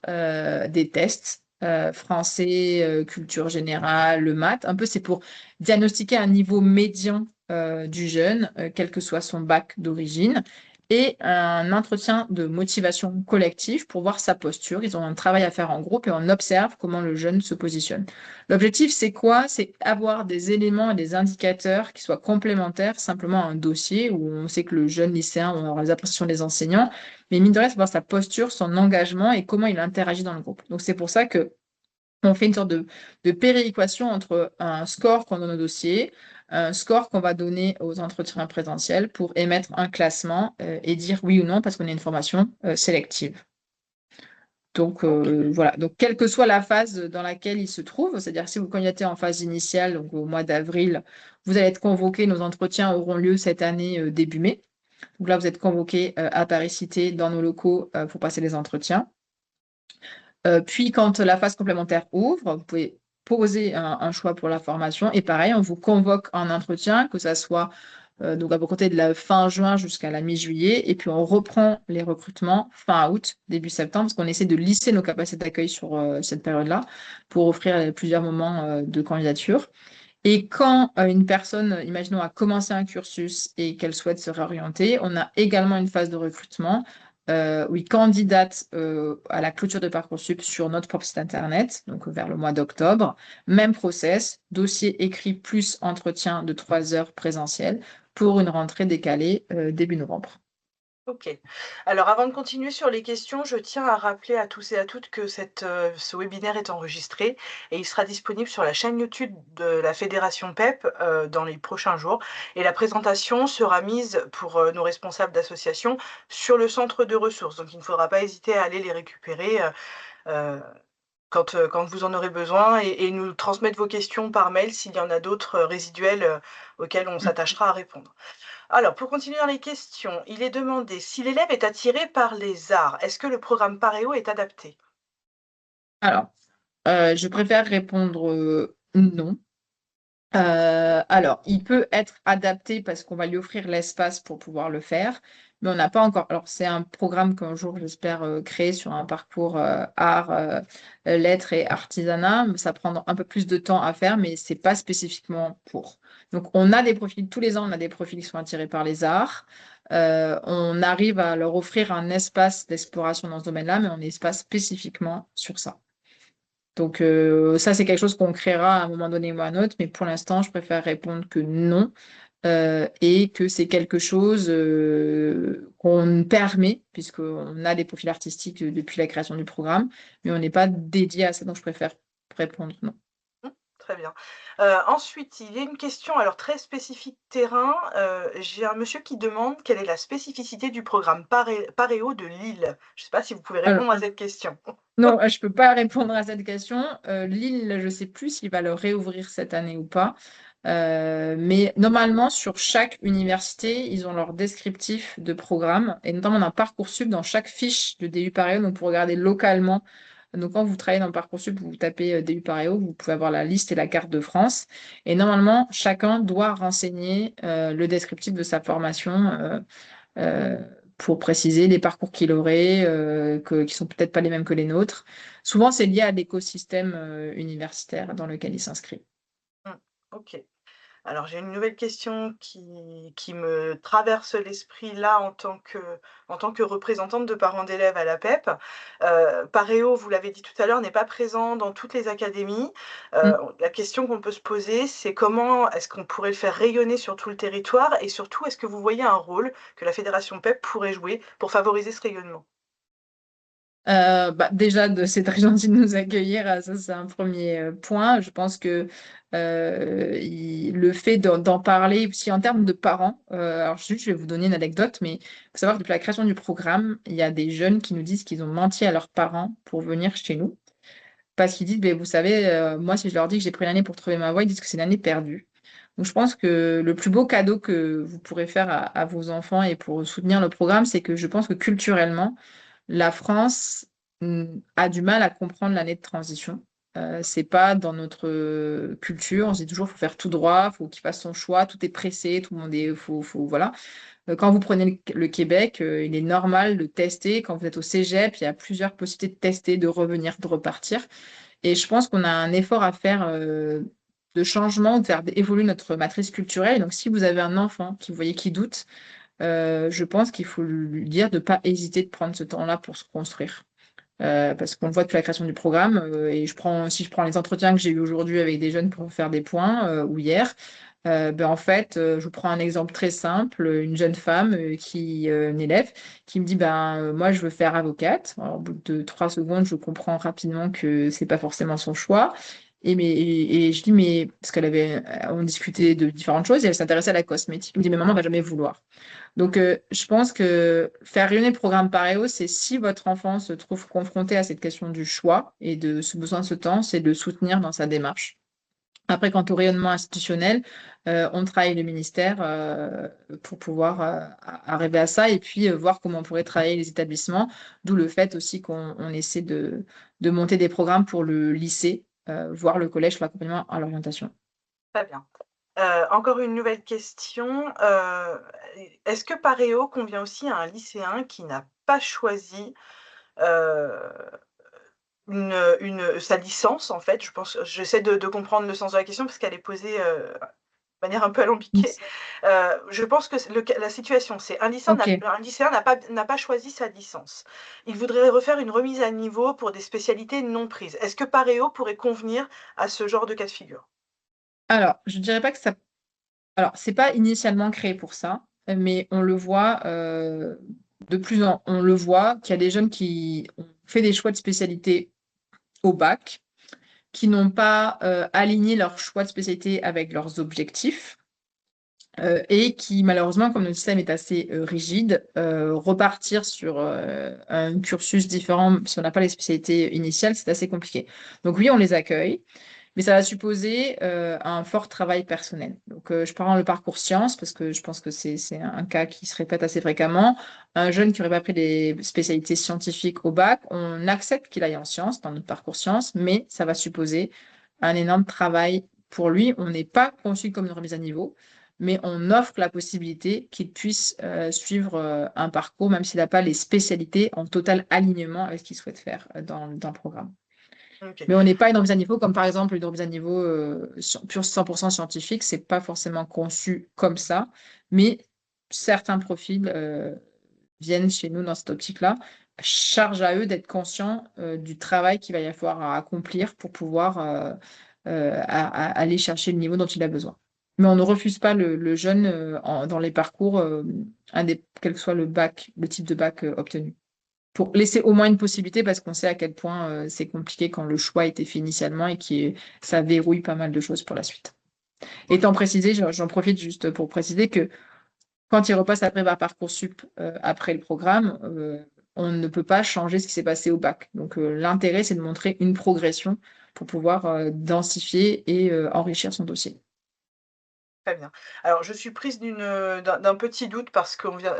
des tests, français, culture générale, le maths. Un peu, c'est pour diagnostiquer un niveau médian du jeune, quel que soit son bac d'origine, et un entretien de motivation collective pour voir sa posture. Ils ont un travail à faire en groupe et on observe comment le jeune se positionne. L'objectif, c'est quoi? C'est avoir des éléments et des indicateurs qui soient complémentaires simplement à un dossier où on sait que le jeune lycéen, on aura les appréciations des enseignants, mais mine de rien, c'est voir sa posture, son engagement et comment il interagit dans le groupe. Donc, c'est pour ça que on fait une sorte de péréquation entre un score qu'on donne au dossier, un score qu'on va donner aux entretiens présentiels pour émettre un classement et dire oui ou non parce qu'on a une formation sélective. Donc OK. voilà, donc quelle que soit la phase dans laquelle il se trouve, c'est-à-dire si vous candidatez en phase initiale, donc au mois d'avril, vous allez être convoqué, nos entretiens auront lieu cette année début mai. Donc là, vous êtes convoqué à Paris Cité dans nos locaux pour passer les entretiens. Puis quand la phase complémentaire ouvre, vous pouvez poser un choix pour la formation et pareil, on vous convoque en entretien, que ça soit donc à compter de la fin juin jusqu'à la mi-juillet. Et puis on reprend les recrutements fin août, début septembre, parce qu'on essaie de lisser nos capacités d'accueil sur cette période-là pour offrir plusieurs moments de candidature. Et quand une personne, imaginons, a commencé un cursus et qu'elle souhaite se réorienter, on a également une phase de recrutement où il candidate à la clôture de Parcoursup sur notre propre site internet, donc vers le mois d'octobre. Même process, dossier écrit plus entretien de 3 heures présentiel pour une rentrée décalée début novembre. OK. Alors avant de continuer sur les questions, je tiens à rappeler à tous et à toutes que ce webinaire est enregistré et il sera disponible sur la chaîne YouTube de la fédération PEP, dans les prochains jours et la présentation sera mise pour, nos responsables d'association sur le centre de ressources. Donc il ne faudra pas hésiter à aller les récupérer, heu, quand vous en aurez besoin et nous transmettre vos questions par mail s'il y en a d'autres, résiduelles, auxquelles on Mm. s'attachera à répondre. Alors, pour continuer dans les questions, il est demandé si l'élève est attiré par les arts, est-ce que le programme Paréo est adapté? Alors, je préfère répondre non. Alors, il peut être adapté parce qu'on va lui offrir l'espace pour pouvoir le faire, mais on n'a pas encore. Alors, c'est un programme qu'un jour, j'espère, créer sur un parcours art, lettres et artisanat. Mais ça prend un peu plus de temps à faire, mais c'est pas spécifiquement pour. Donc, on a des profils, tous les ans, on a des profils qui sont attirés par les arts. On arrive à leur offrir un espace d'exploration dans ce domaine-là, mais on est pas spécifiquement sur ça. Donc ça, c'est quelque chose qu'on créera à un moment donné ou à un autre, mais pour l'instant, je préfère répondre que non, et que c'est quelque chose qu'on permet, puisqu'on a des profils artistiques depuis la création du programme, mais on n'est pas dédié à ça, donc je préfère répondre non. Mmh, très bien. Ensuite, il y a une question alors très spécifique terrain, j'ai un monsieur qui demande quelle est la spécificité du programme Paréo de Lille? Je ne sais pas si vous pouvez Alors, répondre à cette question? non, je ne peux pas répondre à cette question. Lille, je ne sais plus s'il va le réouvrir cette année ou pas. Mais normalement, sur chaque université, ils ont leur descriptif de programme, et notamment dans Parcoursup, dans chaque fiche de DU Paréo, donc pour regarder localement. Donc quand vous travaillez dans Parcoursup, vous tapez DU Paréo, vous pouvez avoir la liste et la carte de France. Et normalement, chacun doit renseigner le descriptif de sa formation. Euh, pour préciser les parcours qu'il aurait, qui sont peut-être pas les mêmes que les nôtres. Souvent, c'est lié à l'écosystème universitaire dans lequel il s'inscrit. Mmh, OK. Alors j'ai une nouvelle question qui me traverse l'esprit là en tant que représentante de parents d'élèves à la PEP. Paréo, vous l'avez dit tout à l'heure, n'est pas présent dans toutes les académies. Mm. La question qu'on peut se poser, c'est comment est-ce qu'on pourrait le faire rayonner sur tout le territoire? Et surtout, est-ce que vous voyez un rôle que la fédération PEP pourrait jouer pour favoriser ce rayonnement? Bah, déjà, c'est très gentil de nous accueillir. Ça, c'est un premier point. Je pense que le fait d'en parler aussi en termes de parents, alors juste, je vais vous donner une anecdote, mais il faut savoir que depuis la création du programme, il y a des jeunes qui nous disent qu'ils ont menti à leurs parents pour venir chez nous. Parce qu'ils disent, ben, vous savez, moi, si je leur dis que j'ai pris l'année pour trouver ma voie, ils disent que c'est une année perdue. Donc, je pense que le plus beau cadeau que vous pourrez faire à vos enfants et pour soutenir le programme, c'est que je pense que culturellement, la France a du mal à comprendre l'année de transition. C'est pas dans notre culture. On se dit toujours, il faut faire tout droit, il faut qu'il fasse son choix, tout est pressé, tout le monde est, voilà. Quand vous prenez le Québec, il est normal de tester. Quand vous êtes au cégep, il y a plusieurs possibilités de tester, de revenir, de repartir. Et je pense qu'on a un effort à faire de changement, de faire évoluer notre matrice culturelle. Donc, si vous avez un enfant qui, vous voyez, qui doute, je pense qu'il faut lui dire de ne pas hésiter de prendre ce temps-là pour se construire. Parce qu'on le voit depuis la création du programme, et si je prends les entretiens que j'ai eu aujourd'hui avec des jeunes pour faire des points, ou hier, ben en fait, je vous prends un exemple très simple, une jeune femme une élève, qui me dit, ben, moi, je veux faire avocate. Alors, au bout de 3 secondes, je comprends rapidement que c'est pas forcément son choix. Et je dis, mais, parce on discutait de différentes choses, et elle s'intéressait à la cosmétique. Elle me dit, mais maman va jamais vouloir. Donc, je pense que faire rayonner le programme Paréo, c'est si votre enfant se trouve confronté à cette question du choix et de ce besoin de ce temps, c'est de le soutenir dans sa démarche. Après, quant au rayonnement institutionnel, on travaille le ministère pour pouvoir arriver à ça et puis voir comment on pourrait travailler les établissements, d'où le fait aussi qu'on essaie de monter des programmes pour le lycée, voire le collège pour l'accompagnement à l'orientation. Très bien. Encore une nouvelle question, est-ce que Paréo convient aussi à un lycéen qui n'a pas choisi, heu sa licence en fait, je pense j'essaie de comprendre le sens de la question parce qu'elle est posée, de manière un peu alambiquée. Je pense que c'est la situation, c'est Ok. un lycéen n'a pas choisi sa licence. Il voudrait refaire une remise à niveau pour des spécialités non prises. Est-ce que Paréo pourrait convenir à ce genre de cas de figure? Alors, je dirais pas que ça. Alors, c'est pas initialement créé pour ça, mais on le voit. de plus en on le voit qu'il y a des jeunes qui ont fait des choix de spécialité au bac, qui n'ont pas aligné leur choix de spécialité avec leurs objectifs. Et qui, malheureusement, comme notre système est assez rigide, repartir sur un cursus différent, si on n'a pas les spécialités initiales, c'est assez compliqué. Donc oui, on les accueille, mais ça va supposer un fort travail personnel. Donc je prends le parcours sciences, parce que je pense que c'est un cas qui se répète assez fréquemment. Un jeune qui n'aurait pas pris les spécialités scientifiques au bac, on accepte qu'il aille en sciences, dans notre parcours sciences, mais ça va supposer un énorme travail pour lui. On n'est pas conçu comme une remise à niveau, mais on offre la possibilité qu'il puisse suivre un parcours, même s'il n'a pas les spécialités en total alignement avec ce qu'il souhaite faire dans le programme. OK. Mais on n'est pas une remise à niveau comme par exemple une remise à niveau pure 100% scientifique, c'est pas forcément conçu comme ça, mais certains profils viennent chez nous dans cette optique-là, charge à eux d'être conscients du travail qu'il va y avoir à accomplir pour pouvoir aller chercher le niveau dont il a besoin. Mais on ne refuse pas le jeune dans les parcours, quel que soit le bac, le type de bac obtenu. Pour laisser au moins une possibilité, parce qu'on sait à quel point c'est compliqué quand le choix a été fait initialement et ça verrouille pas mal de choses pour la suite. Étant précisé, j'en profite juste pour préciser que quand il repasse après par Parcoursup après le programme, on ne peut pas changer ce qui s'est passé au bac. Donc l'intérêt, c'est de montrer une progression pour pouvoir densifier et enrichir son dossier. Très bien. Alors je suis prise d'un petit doute parce qu'on vient,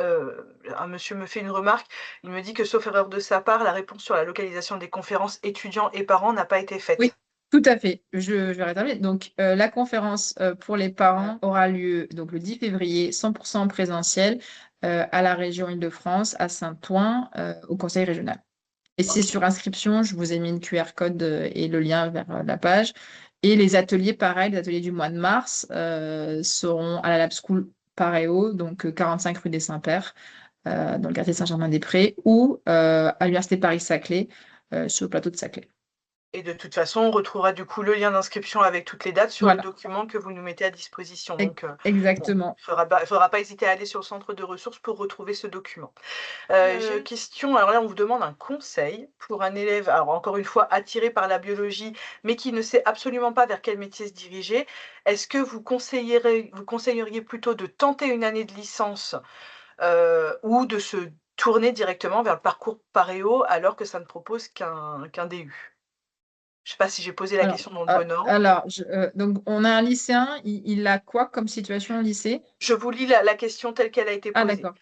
un monsieur me fait une remarque. Il me dit que sauf erreur de sa part, la réponse sur la localisation des conférences étudiants et parents n'a pas été Oui, faite. tout à fait. Je vais rétablir. Donc, la conférence pour les parents aura lieu donc, le 10 février, 100% présentiel, à la région Île-de-France, à Saint-Ouen, au conseil régional. Et c'est sur inscription, je vous ai mis une QR code et le lien vers la page. Et les ateliers, pareil, les ateliers du mois de mars seront à la Lab School Paréo, donc 45 rue des Saints-Pères, dans le quartier Saint-Germain-des-Prés, ou à l'Université Paris-Saclay, sur le plateau de Saclay. Et de toute façon, on retrouvera du coup le lien d'inscription avec toutes les dates sur le Voilà. document que vous nous mettez à disposition. Donc, bon, Exactement. il faudra pas hésiter à aller sur le centre de ressources pour retrouver ce document. J'ai une question, alors là, on vous demande un conseil pour un élève, alors encore une fois, attiré par la biologie, mais qui ne sait absolument pas vers quel métier se diriger. Est-ce que vous conseilleriez plutôt de tenter une année de licence, ou de se tourner directement vers le parcours Paréo alors que ça ne propose qu'un DU? Je sais pas si j'ai posé la question dans le bon ordre. Donc on a un lycéen, il a quoi comme situation au lycée? Je vous lis la question telle qu'elle a été Ah posée. d'accord.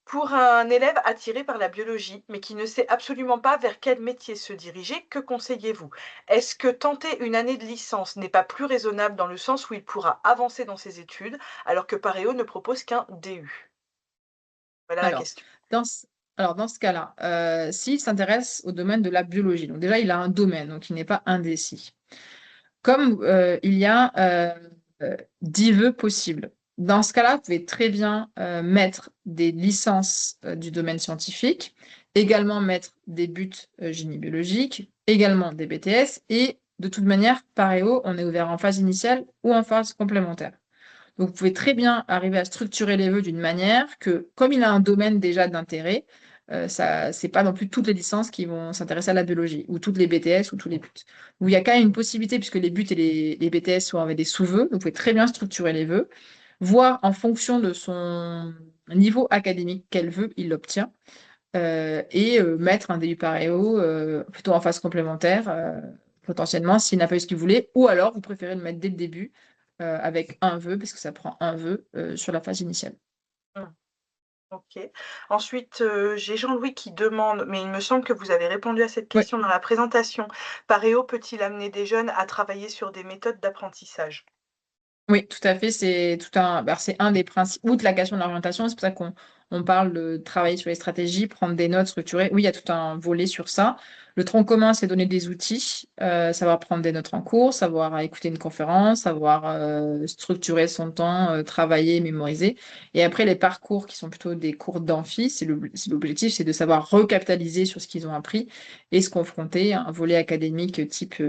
Pour un élève attiré par la biologie, mais qui ne sait absolument pas vers quel métier se diriger, que conseillez-vous? Est-ce que tenter une année de licence n'est pas plus raisonnable dans le sens où il pourra avancer dans ses études, alors que Paréo ne propose qu'un DU? Voilà la Alors, question. dans ce, dans ce cas-là, s'il s'intéresse au domaine de la biologie, donc déjà il a un domaine, donc il n'est pas indécis. Comme il y a 10 vœux possibles. Dans ce cas-là, vous pouvez très bien mettre des licences du domaine scientifique, également mettre des buts génie biologique, également des BTS, et de toute manière, pareil, on est ouvert en phase initiale ou en phase complémentaire. Donc, vous pouvez très bien arriver à structurer les vœux d'une manière que, comme il a un domaine déjà d'intérêt, ça, c'est pas non plus toutes les licences qui vont s'intéresser à la biologie, ou toutes les BTS, ou tous les buts. Où il y a quand même une possibilité, puisque les buts et les BTS sont avec des sous-vœux, donc vous pouvez très bien structurer les vœux, voir en fonction de son niveau académique quel vœu il obtient, et mettre un DU paréo plutôt en phase complémentaire, potentiellement, s'il n'a pas eu ce qu'il voulait, ou alors vous préférez le mettre dès le début avec un vœu, parce que ça prend un vœu sur la phase initiale. Mmh. OK. Ensuite, j'ai Jean-Louis qui demande, mais il me semble que vous avez répondu à cette Oui, question dans la présentation. Paréo peut-il amener des jeunes à travailler sur des méthodes d'apprentissage? oui, tout à fait. C'est un des principes, outre la question de l'orientation, c'est pour ça qu'on parle de travailler sur les stratégies, prendre des notes, structurer. Oui, il y a tout un volet sur ça. Le tronc commun, c'est donner des outils, savoir prendre des notes en cours, savoir écouter une conférence, savoir structurer son temps, travailler, mémoriser. Et après, les parcours qui sont plutôt des cours d'amphi, l'objectif, c'est de savoir recapitaliser sur ce qu'ils ont appris et se confronter à un volet académique type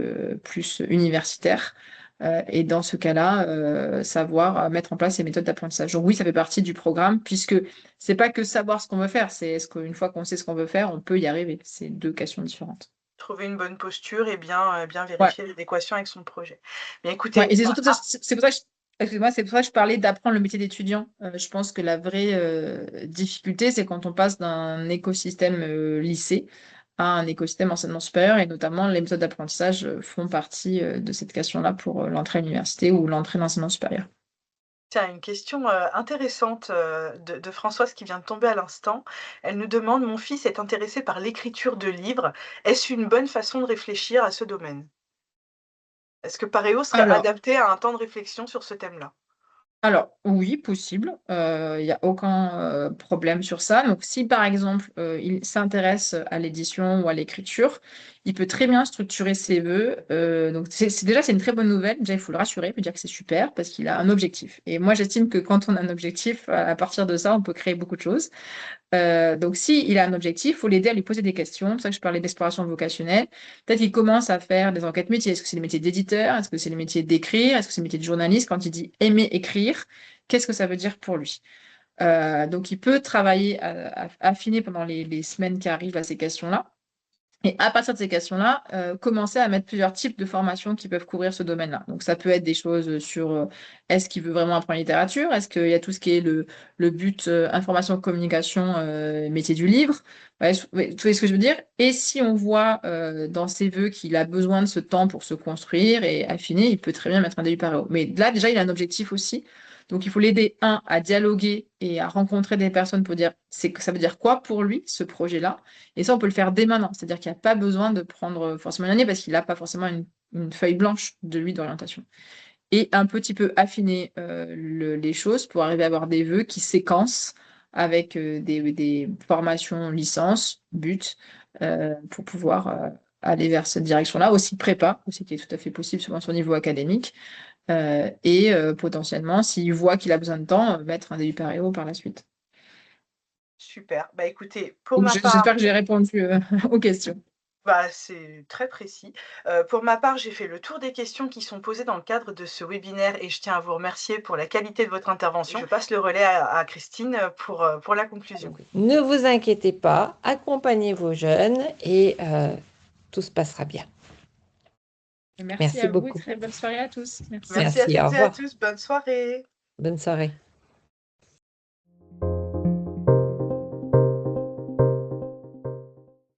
plus universitaire Et dans ce cas-là, savoir mettre en place ces méthodes d'apprentissage. Donc oui, ça fait partie du programme, puisque c'est pas que savoir ce qu'on veut faire, c'est est-ce qu'une fois qu'on sait ce qu'on veut faire, on peut y arriver. C'est deux questions différentes. Trouver une bonne posture et bien Ouais. vérifier l'adéquation avec son projet. Bien Ouais, écoutez, et c'est surtout c'est pour ça que excuse-moi, c'est pour ça que je parlais d'apprendre le métier d'étudiant. Je pense que la vraie difficulté, c'est quand on passe d'un écosystème lycée à un écosystème enseignement supérieur, et notamment les méthodes d'apprentissage font partie de cette question-là pour l'entrée à l'université ou l'entrée dans l'enseignement supérieur. tiens, une question, intéressante, de Françoise qui vient de tomber à l'instant. Elle nous demande: «Mon fils est intéressé par l'écriture de livres. Est-ce une bonne façon de réfléchir à ce domaine?» Est-ce que Paréo serait Alors, adapté à un temps de réflexion sur ce thème-là? Alors, oui, possible. Il y a aucun problème sur ça. Donc, si par exemple, il s'intéresse à l'édition ou à l'écriture, il peut très bien structurer ses vœux. Donc, déjà, c'est une très bonne nouvelle. Déjà, il faut le rassurer, il faut dire que c'est super parce qu'il a un objectif. Et moi, j'estime que quand on a un objectif, à partir de ça, on peut créer beaucoup de choses. Donc, s'il a un objectif, il faut l'aider à lui poser des questions. C'est pour ça que je parlais d'exploration vocationnelle. Peut-être qu'il commence à faire des enquêtes métiers. Est-ce que c'est le métier d'éditeur? Est-ce que c'est le métier d'écrire? Est-ce que c'est le métier de journaliste? Quand il dit aimer écrire, qu'est-ce que ça veut dire pour lui? Donc, il peut travailler, affiner pendant les semaines qui arrivent à ces questions-là. Et à partir de ces questions-là, commencer à mettre plusieurs types de formations qui peuvent couvrir ce domaine-là. Donc, ça peut être des choses sur est-ce qu'il veut vraiment apprendre la littérature? Est-ce qu'il y a tout ce qui est le but information, communication, métier du livre? Ouais, ouais, vous voyez ce que je veux dire? Et si on voit dans ses vœux qu'il a besoin de ce temps pour se construire et affiner, il peut très bien mettre un début paréo. Mais là, déjà, il a un objectif aussi. Donc, il faut l'aider, un, à dialoguer et à rencontrer des personnes pour dire ça veut dire quoi pour lui, ce projet-là. Et ça, on peut le faire dès maintenant. C'est-à-dire qu'il n'y a pas besoin de prendre forcément une année parce qu'il n'a pas forcément une feuille blanche de lui d'orientation. Et un petit peu affiner les choses pour arriver à avoir des vœux qui séquencent avec des formations licence, but, pour pouvoir aller vers cette direction-là. Aussi prépa, aussi qui est tout à fait possible selon son niveau académique. Et potentiellement, s'il voit qu'il a besoin de temps, mettre un DU Paréo par la suite. Super. Bah, écoutez, pour Donc ma part j'espère que j'ai répondu aux questions. bah, c'est très précis. Pour ma part, j'ai fait le tour des questions qui sont posées dans le cadre de ce webinaire et je tiens à vous remercier pour la qualité de votre intervention. Je passe le relais à Christine, pour la conclusion. Ne vous inquiétez pas, accompagnez vos jeunes et tout se passera bien. Merci Merci à vous et beaucoup. très bonne soirée à tous. Merci. Merci à Merci, au toutes et à revoir. tous. Bonne soirée. Bonne soirée.